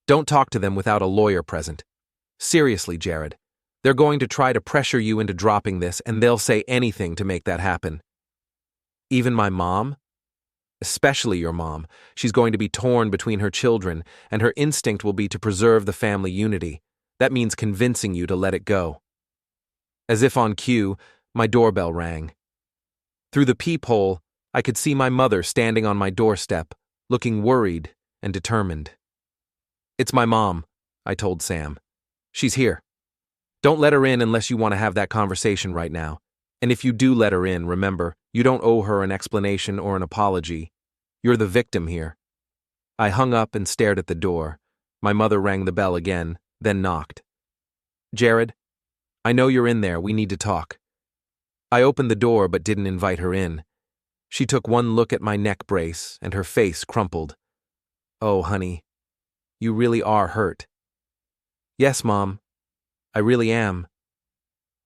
Don't talk to them without a lawyer present. Seriously, Jared. They're going to try to pressure you into dropping this, and they'll say anything to make that happen. Even my mom? Especially your mom. She's going to be torn between her children, and her instinct will be to preserve the family unity. That means convincing you to let it go. As if on cue, my doorbell rang. Through the peephole, I could see my mother standing on my doorstep, looking worried and determined. It's my mom, I told Sam. She's here. Don't let her in unless you want to have that conversation right now. And if you do let her in, remember, you don't owe her an explanation or an apology. You're the victim here. I hung up and stared at the door. My mother rang the bell again, then knocked. Jared, I know you're in there. We need to talk. I opened the door but didn't invite her in. She took one look at my neck brace and her face crumpled. Oh, honey, you really are hurt. Yes, Mom, I really am.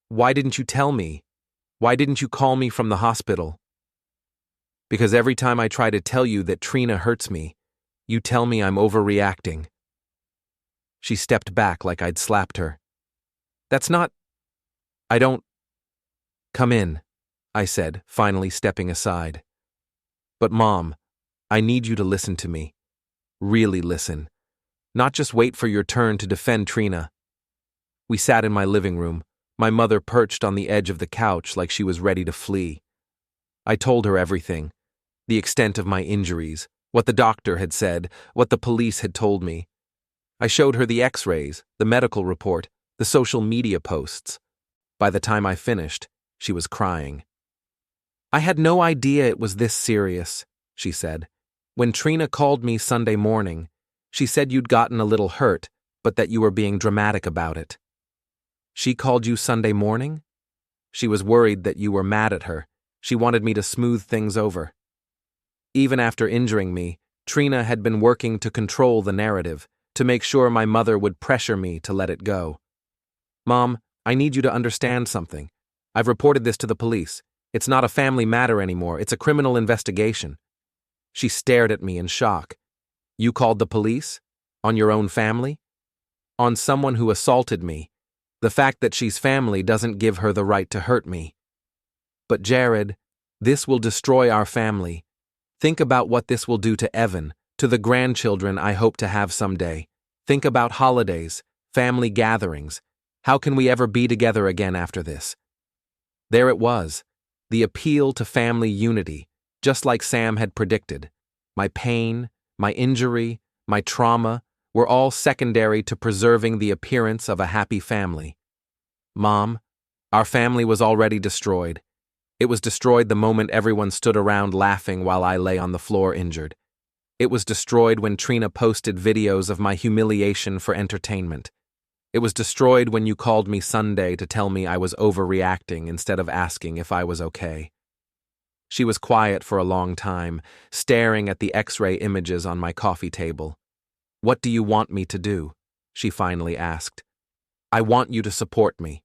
Why didn't you tell me? Why didn't you call me from the hospital? Because every time I try to tell you that Trina hurts me, you tell me I'm overreacting. She stepped back like I'd slapped her. That's not... I don't... Come in, I said, finally stepping aside. But Mom, I need you to listen to me. Really listen. Not just wait for your turn to defend Trina. We sat in my living room, my mother perched on the edge of the couch like she was ready to flee. I told her everything. The extent of my injuries, what the doctor had said, what the police had told me. I showed her the x-rays, the medical report, the social media posts. By the time I finished, she was crying. I had no idea it was this serious, she said. When Trina called me Sunday morning, she said you'd gotten a little hurt, but that you were being dramatic about it. She called you Sunday morning? She was worried that you were mad at her. She wanted me to smooth things over. Even after injuring me, Trina had been working to control the narrative, to make sure my mother would pressure me to let it go. "Mom, I need you to understand something. I've reported this to the police. It's not a family matter anymore, it's a criminal investigation." She stared at me in shock. "You called the police? On your own family? On someone who assaulted me? The fact that she's family doesn't give her the right to hurt me." "But Jared, this will destroy our family. Think about what this will do to Evan, to the grandchildren I hope to have someday. Think about holidays, family gatherings. How can we ever be together again after this?" There it was, the appeal to family unity, just like Sam had predicted. My pain, my injury, my trauma were all secondary to preserving the appearance of a happy family. "Mom, our family was already destroyed. It was destroyed the moment everyone stood around laughing while I lay on the floor injured. It was destroyed when Trina posted videos of my humiliation for entertainment. It was destroyed when you called me Sunday to tell me I was overreacting instead of asking if I was okay." She was quiet for a long time, staring at the X-ray images on my coffee table. "What do you want me to do?" she finally asked. "I want you to support me.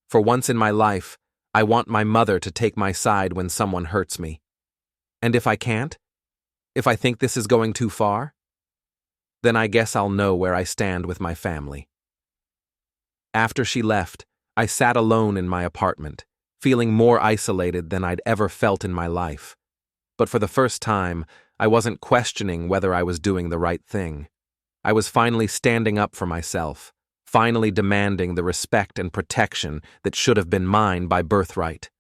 For once in my life, I want my mother to take my side when someone hurts me. And if I can't? If I think this is going too far? Then I guess I'll know where I stand with my family." After she left, I sat alone in my apartment, feeling more isolated than I'd ever felt in my life. But for the first time, I wasn't questioning whether I was doing the right thing. I was finally standing up for myself, finally demanding the respect and protection that should have been mine by birthright.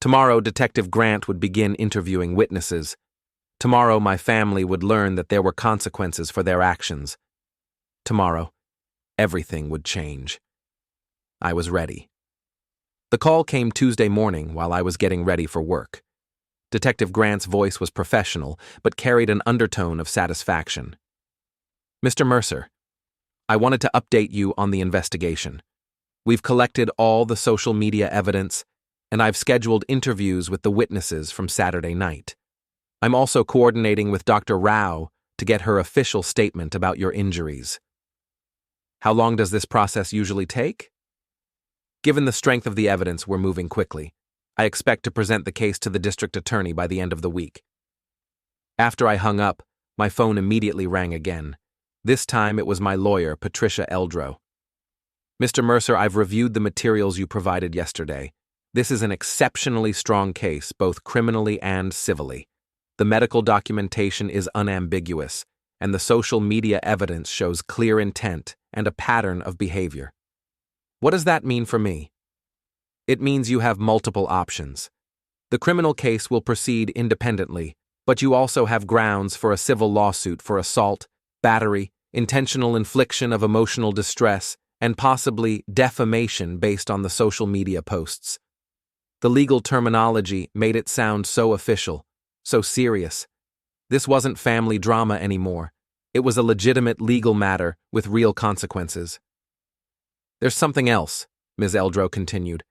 Tomorrow, Detective Grant would begin interviewing witnesses. Tomorrow, my family would learn that there were consequences for their actions. Tomorrow, everything would change. I was ready. The call came Tuesday morning while I was getting ready for work. Detective Grant's voice was professional, but carried an undertone of satisfaction. "Mr. Mercer, I wanted to update you on the investigation. We've collected all the social media evidence, and I've scheduled interviews with the witnesses from Saturday night. I'm also coordinating with Dr. Rao to get her official statement about your injuries." "How long does this process usually take?" "Given the strength of the evidence, we're moving quickly. I expect to present the case to the district attorney by the end of the week." After I hung up, my phone immediately rang again. This time it was my lawyer, Patricia Eldro. "Mr. Mercer, I've reviewed the materials you provided yesterday. This is an exceptionally strong case, both criminally and civilly. The medical documentation is unambiguous, and the social media evidence shows clear intent and a pattern of behavior. What does that mean for me?" "It means you have multiple options. The criminal case will proceed independently, but you also have grounds for a civil lawsuit for assault, battery, intentional infliction of emotional distress, and possibly defamation based on the social media posts." The legal terminology made it sound so official, so serious. This wasn't family drama anymore. It was a legitimate legal matter with real consequences. "There's something else," Ms. Eldro continued.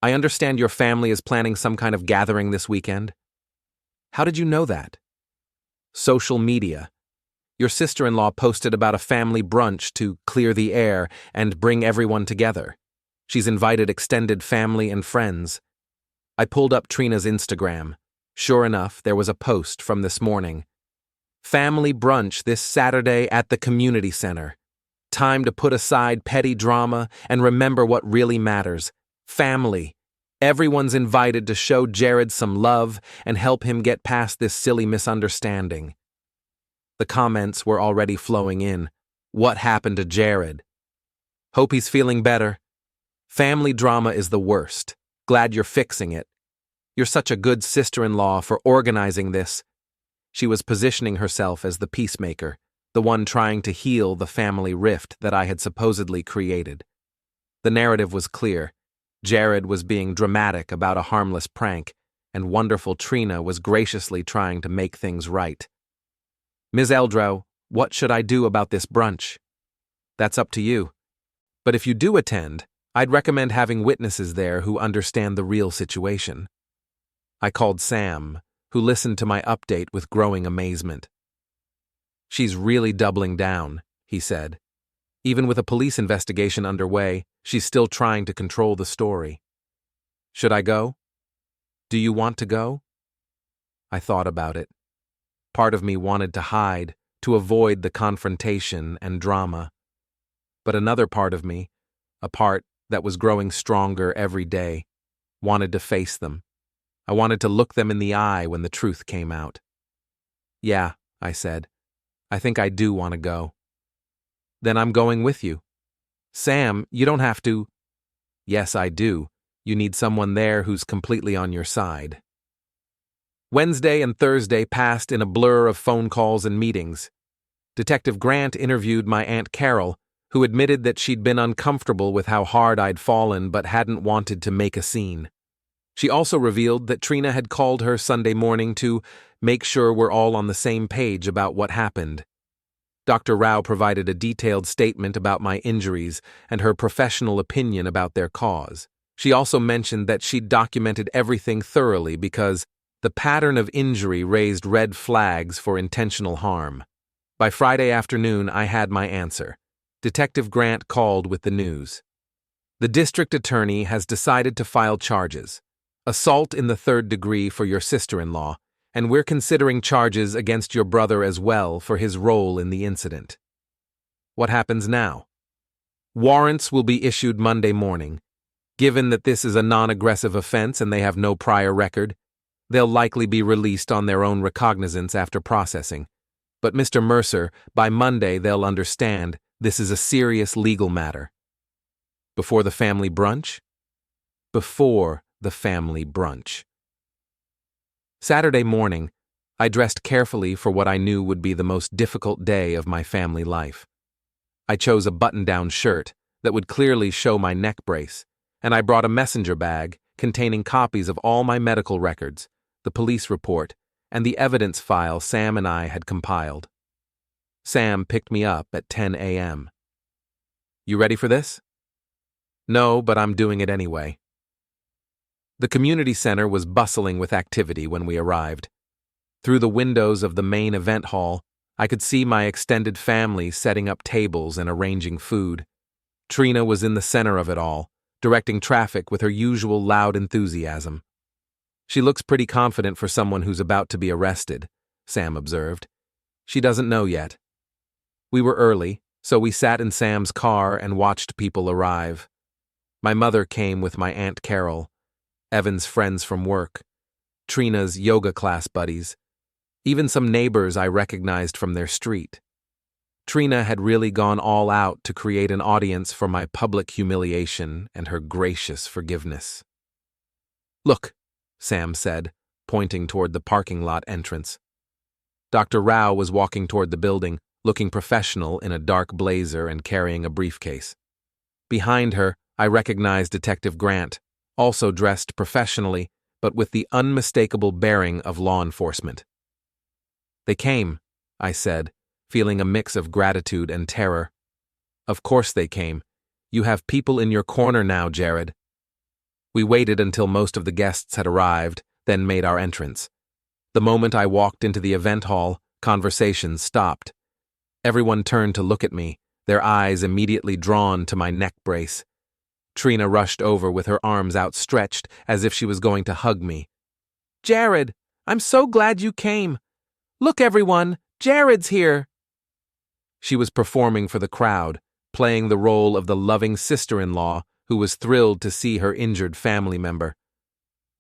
"I understand your family is planning some kind of gathering this weekend." "How did you know that?" "Social media. Your sister-in-law posted about a family brunch to clear the air and bring everyone together. She's invited extended family and friends." I pulled up Trina's Instagram. Sure enough, there was a post from this morning. "Family brunch this Saturday at the community center. Time to put aside petty drama and remember what really matters. Family. Everyone's invited to show Jared some love and help him get past this silly misunderstanding." The comments were already flowing in. "What happened to Jared? Hope he's feeling better. Family drama is the worst. Glad you're fixing it. You're such a good sister-in-law for organizing this." She was positioning herself as the peacemaker, the one trying to heal the family rift that I had supposedly created. The narrative was clear. Jared was being dramatic about a harmless prank, and wonderful Trina was graciously trying to make things right. "Ms. Eldro, what should I do about this brunch?" "That's up to you. But if you do attend, I'd recommend having witnesses there who understand the real situation." I called Sam, who listened to my update with growing amazement. "She's really doubling down," he said. Even with a police investigation underway, she's still trying to control the story. Should I go? Do you want to go? I thought about it. Part of me wanted to hide, to avoid the confrontation and drama. But another part of me, a part that was growing stronger every day, wanted to face them. I wanted to look them in the eye when the truth came out. Yeah, I said. I think I do want to go. Then I'm going with you. Sam, you don't have to. Yes, I do. You need someone there who's completely on your side. Wednesday and Thursday passed in a blur of phone calls and meetings. Detective Grant interviewed my Aunt Carol, who admitted that she'd been uncomfortable with how hard I'd fallen but hadn't wanted to make a scene. She also revealed that Trina had called her Sunday morning to make sure we're all on the same page about what happened. Dr. Rao provided a detailed statement about my injuries and her professional opinion about their cause. She also mentioned that she'd documented everything thoroughly because the pattern of injury raised red flags for intentional harm. By Friday afternoon, I had my answer. Detective Grant called with the news. The district attorney has decided to file charges. Assault in the 3rd degree for your sister-in-law, and we're considering charges against your brother as well for his role in the incident. What happens now? Warrants will be issued Monday morning. Given that this is a non-aggressive offense and they have no prior record, they'll likely be released on their own recognizance after processing. But Mr. Mercer, by Monday they'll understand this is a serious legal matter. Before the family brunch? Before the family brunch. Saturday morning, I dressed carefully for what I knew would be the most difficult day of my family life. I chose a button-down shirt that would clearly show my neck brace, and I brought a messenger bag containing copies of all my medical records, the police report, and the evidence file Sam and I had compiled. Sam picked me up at 10 a.m. You ready for this? No, but I'm doing it anyway. The community center was bustling with activity when we arrived. Through the windows of the main event hall, I could see my extended family setting up tables and arranging food. Trina was in the center of it all, directing traffic with her usual loud enthusiasm. She looks pretty confident for someone who's about to be arrested, Sam observed. She doesn't know yet. We were early, so we sat in Sam's car and watched people arrive. My mother came with my Aunt Carol, Evan's friends from work, Trina's yoga class buddies, even some neighbors I recognized from their street. Trina had really gone all out to create an audience for my public humiliation and her gracious forgiveness. Look, Sam said, pointing toward the parking lot entrance. Dr. Rao was walking toward the building, looking professional in a dark blazer and carrying a briefcase. Behind her, I recognized Detective Grant, also dressed professionally, but with the unmistakable bearing of law enforcement. They came, I said, feeling a mix of gratitude and terror. Of course they came. You have people in your corner now, Jared. We waited until most of the guests had arrived, then made our entrance. The moment I walked into the event hall, conversations stopped. Everyone turned to look at me, their eyes immediately drawn to my neck brace. Trina rushed over with her arms outstretched as if she was going to hug me. Jared, I'm so glad you came. Look, everyone, Jared's here. She was performing for the crowd, playing the role of the loving sister-in-law who was thrilled to see her injured family member.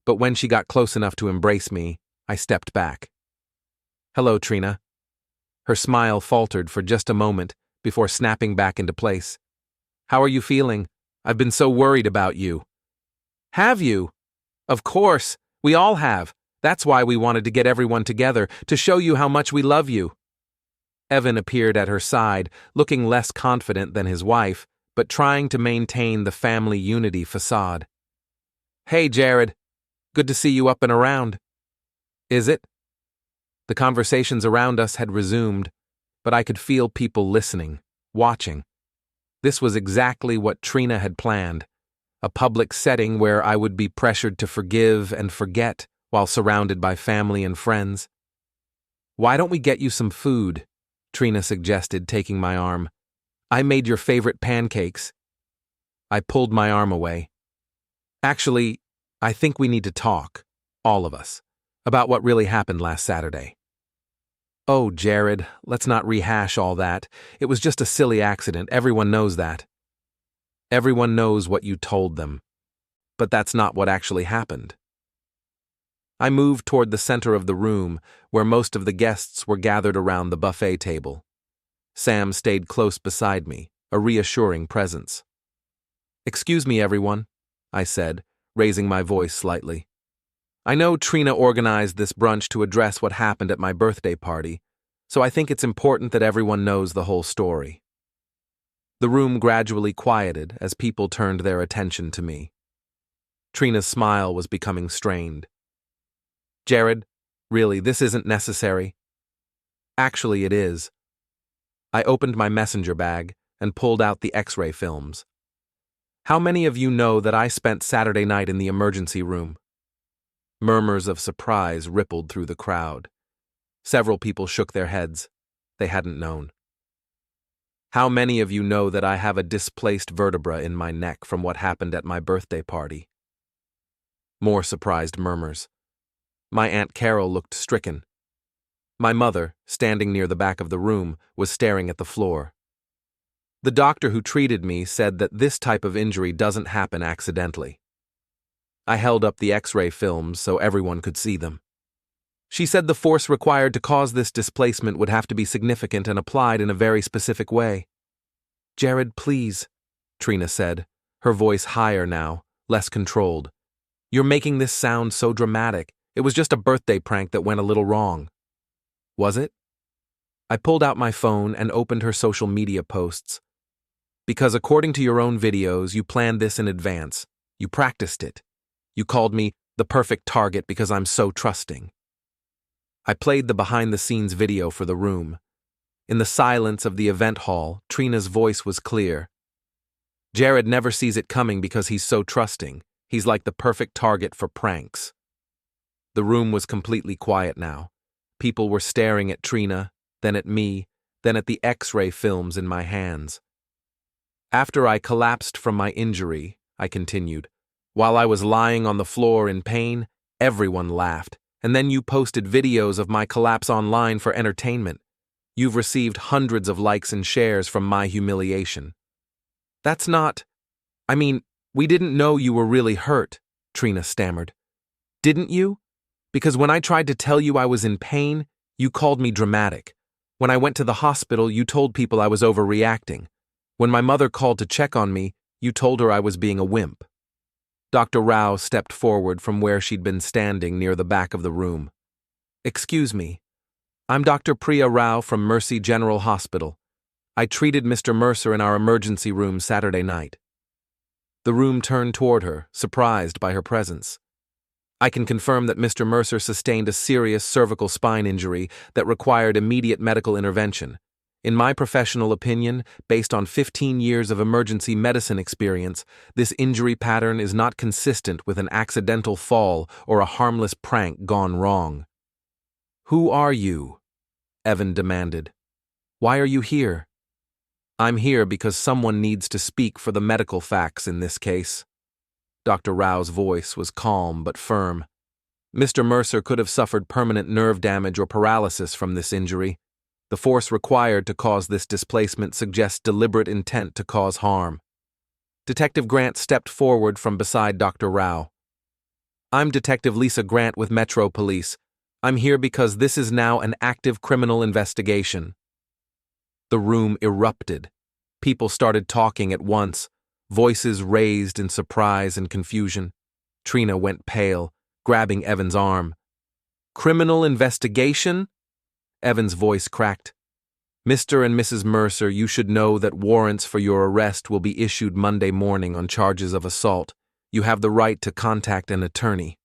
But when she got close enough to embrace me, I stepped back. Hello, Trina. Her smile faltered for just a moment before snapping back into place. How are you feeling? I've been so worried about you. Have you? Of course, we all have. That's why we wanted to get everyone together, to show you how much we love you. Evan appeared at her side, looking less confident than his wife, but trying to maintain the family unity facade. Hey, Jared. Good to see you up and around. Is it? The conversations around us had resumed, but I could feel people listening, watching. This was exactly what Trina had planned, a public setting where I would be pressured to forgive and forget while surrounded by family and friends. Why don't we get you some food? Trina suggested, taking my arm. I made your favorite pancakes. I pulled my arm away. Actually, I think we need to talk, all of us, about what really happened last Saturday. Oh, Jared, let's not rehash all that. It was just a silly accident. Everyone knows that. Everyone knows what you told them. But that's not what actually happened. I moved toward the center of the room, where most of the guests were gathered around the buffet table. Sam stayed close beside me, a reassuring presence. "Excuse me, everyone," I said, raising my voice slightly. "I know Trina organized this brunch to address what happened at my birthday party, so I think it's important that everyone knows the whole story." The room gradually quieted as people turned their attention to me. Trina's smile was becoming strained. "Jared, really, this isn't necessary." "Actually, it is." I opened my messenger bag and pulled out the X-ray films. "How many of you know that I spent Saturday night in the emergency room?" Murmurs of surprise rippled through the crowd. Several people shook their heads. They hadn't known. "How many of you know that I have a displaced vertebra in my neck from what happened at my birthday party?" More surprised murmurs. My Aunt Carol looked stricken. My mother, standing near the back of the room, was staring at the floor. The doctor who treated me said that this type of injury doesn't happen accidentally. I held up the X-ray films so everyone could see them. She said the force required to cause this displacement would have to be significant and applied in a very specific way. "Jared, please," Trina said, her voice higher now, less controlled. "You're making this sound so dramatic. It was just a birthday prank that went a little wrong." "Was it?" I pulled out my phone and opened her social media posts. "Because according to your own videos, you planned this in advance. You practiced it. You called me the perfect target because I'm so trusting." I played the behind-the-scenes video for the room. In the silence of the event hall, Trina's voice was clear. "Jared never sees it coming because he's so trusting. He's like the perfect target for pranks." The room was completely quiet now. People were staring at Trina, then at me, then at the X-ray films in my hands. "After I collapsed from my injury," I continued, "while I was lying on the floor in pain, everyone laughed, and then you posted videos of my collapse online for entertainment. You've received hundreds of likes and shares from my humiliation." "That's not... we didn't know you were really hurt," Trina stammered. "Didn't you? Because when I tried to tell you I was in pain, you called me dramatic. When I went to the hospital, you told people I was overreacting. When my mother called to check on me, you told her I was being a wimp." Dr. Rao stepped forward from where she'd been standing near the back of the room. "Excuse me. I'm Dr. Priya Rao from Mercy General Hospital. I treated Mr. Mercer in our emergency room Saturday night." The room turned toward her, surprised by her presence. "I can confirm that Mr. Mercer sustained a serious cervical spine injury that required immediate medical intervention. In my professional opinion, based on 15 years of emergency medicine experience, this injury pattern is not consistent with an accidental fall or a harmless prank gone wrong." "Who are you?" Evan demanded. "Why are you here?" "I'm here because someone needs to speak for the medical facts in this case." Dr. Rao's voice was calm but firm. "Mr. Mercer could have suffered permanent nerve damage or paralysis from this injury. The force required to cause this displacement suggests deliberate intent to cause harm." Detective Grant stepped forward from beside Dr. Rao. "I'm Detective Lisa Grant with Metro Police. I'm here because this is now an active criminal investigation." The room erupted. People started talking at once, voices raised in surprise and confusion. Trina went pale, grabbing Evan's arm. "Criminal investigation?" Evan's voice cracked. "Mr. and Mrs. Mercer, you should know that warrants for your arrest will be issued Monday morning on charges of assault. You have the right to contact an attorney."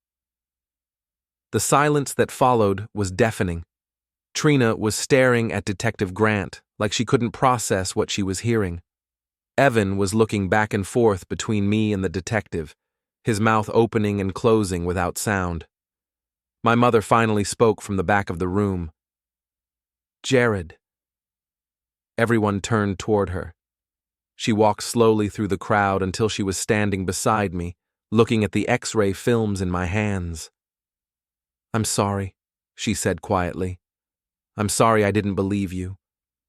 The silence that followed was deafening. Trina was staring at Detective Grant like she couldn't process what she was hearing. Evan was looking back and forth between me and the detective, his mouth opening and closing without sound. My mother finally spoke from the back of the room. "Jared." Everyone turned toward her. She walked slowly through the crowd until she was standing beside me, looking at the X-ray films in my hands. "I'm sorry," she said quietly. "I'm sorry I didn't believe you.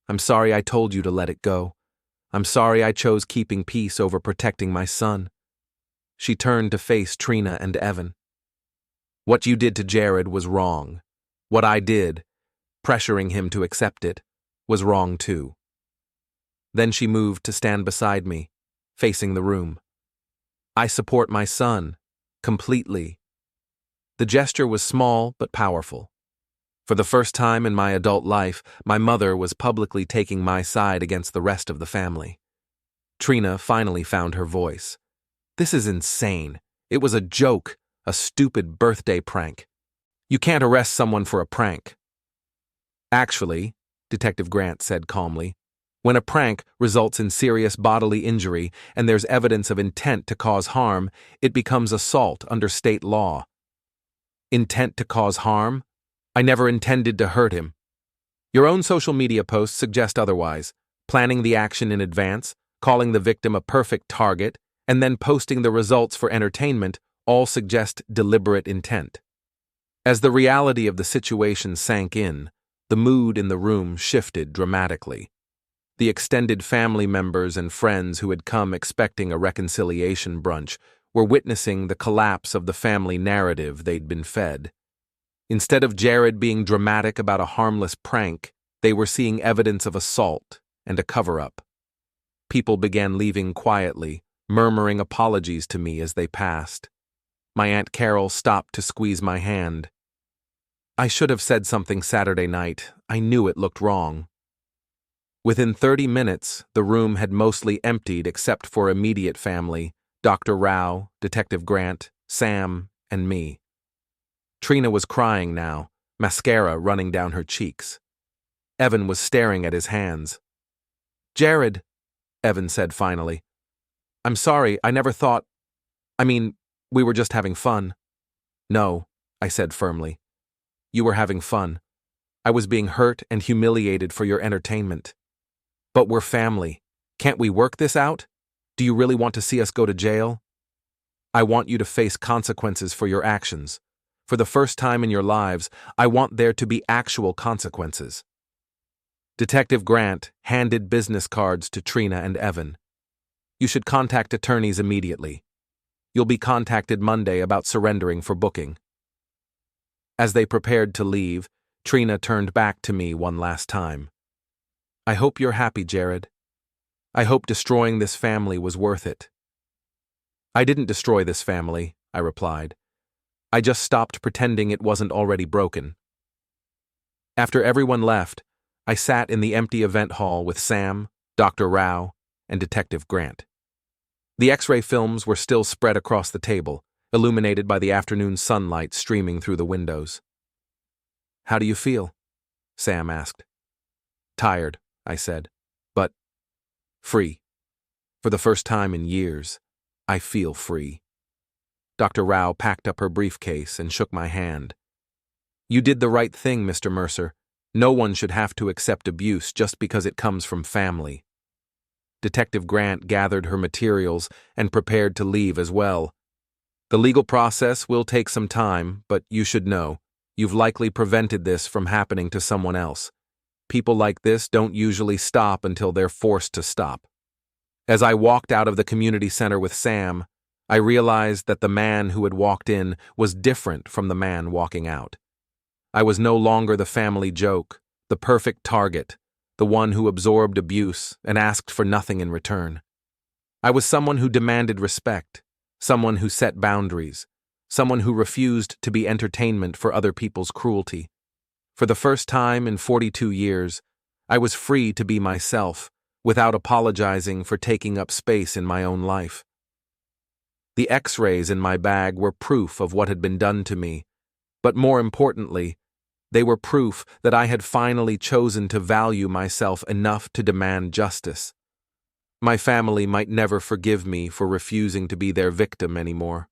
I'm sorry I told you to let it go. I'm sorry I chose keeping peace over protecting my son." She turned to face Trina and Evan. "What you did to Jared was wrong. What I did, pressuring him to accept it, was wrong too." Then she moved to stand beside me, facing the room. "I support my son, completely." The gesture was small but powerful. For the first time in my adult life, my mother was publicly taking my side against the rest of the family. Trina finally found her voice. "This is insane. It was a joke, a stupid birthday prank. You can't arrest someone for a prank." "Actually," Detective Grant said calmly, "when a prank results in serious bodily injury and there's evidence of intent to cause harm, it becomes assault under state law." "Intent to cause harm? I never intended to hurt him." "Your own social media posts suggest otherwise, planning the action in advance, calling the victim a perfect target, and then posting the results for entertainment all suggest deliberate intent." As the reality of the situation sank in, the mood in the room shifted dramatically. The extended family members and friends who had come expecting a reconciliation brunch were witnessing the collapse of the family narrative they'd been fed. Instead of Jared being dramatic about a harmless prank, they were seeing evidence of assault and a cover-up. People began leaving quietly, murmuring apologies to me as they passed. My Aunt Carol stopped to squeeze my hand. "I should have said something Saturday night. I knew it looked wrong." Within 30 minutes, the room had mostly emptied except for immediate family, Dr. Rao, Detective Grant, Sam, and me. Trina was crying now, mascara running down her cheeks. Evan was staring at his hands. "Jared," Evan said finally. "I'm sorry, I never thought... we were just having fun." "No," I said firmly. "You were having fun. I was being hurt and humiliated for your entertainment. But we're family. Can't we work this out? Do you really want to see us go to jail? I want you to face consequences for your actions. For the first time in your lives, I want there to be actual consequences." Detective Grant handed business cards to Trina and Evan. "You should contact attorneys immediately. You'll be contacted Monday about surrendering for booking." As they prepared to leave, Trina turned back to me one last time. "I hope you're happy, Jared. I hope destroying this family was worth it." "I didn't destroy this family," I replied. "I just stopped pretending it wasn't already broken." After everyone left, I sat in the empty event hall with Sam, Dr. Rao, and Detective Grant. The X-ray films were still spread across the table, illuminated by the afternoon sunlight streaming through the windows. "How do you feel?" Sam asked. "Tired," I said, "but free. For the first time in years, I feel free." Dr. Rao packed up her briefcase and shook my hand. "You did the right thing, Mr. Mercer. No one should have to accept abuse just because it comes from family." Detective Grant gathered her materials and prepared to leave as well. "The legal process will take some time, but you should know, you've likely prevented this from happening to someone else. People like this don't usually stop until they're forced to stop." As I walked out of the community center with Sam, I realized that the man who had walked in was different from the man walking out. I was no longer the family joke, the perfect target, the one who absorbed abuse and asked for nothing in return. I was someone who demanded respect, someone who set boundaries, someone who refused to be entertainment for other people's cruelty. For the first time in 42 years, I was free to be myself, without apologizing for taking up space in my own life. The X-rays in my bag were proof of what had been done to me, but more importantly, they were proof that I had finally chosen to value myself enough to demand justice. My family might never forgive me for refusing to be their victim anymore.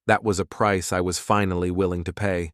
That was a price I was finally willing to pay.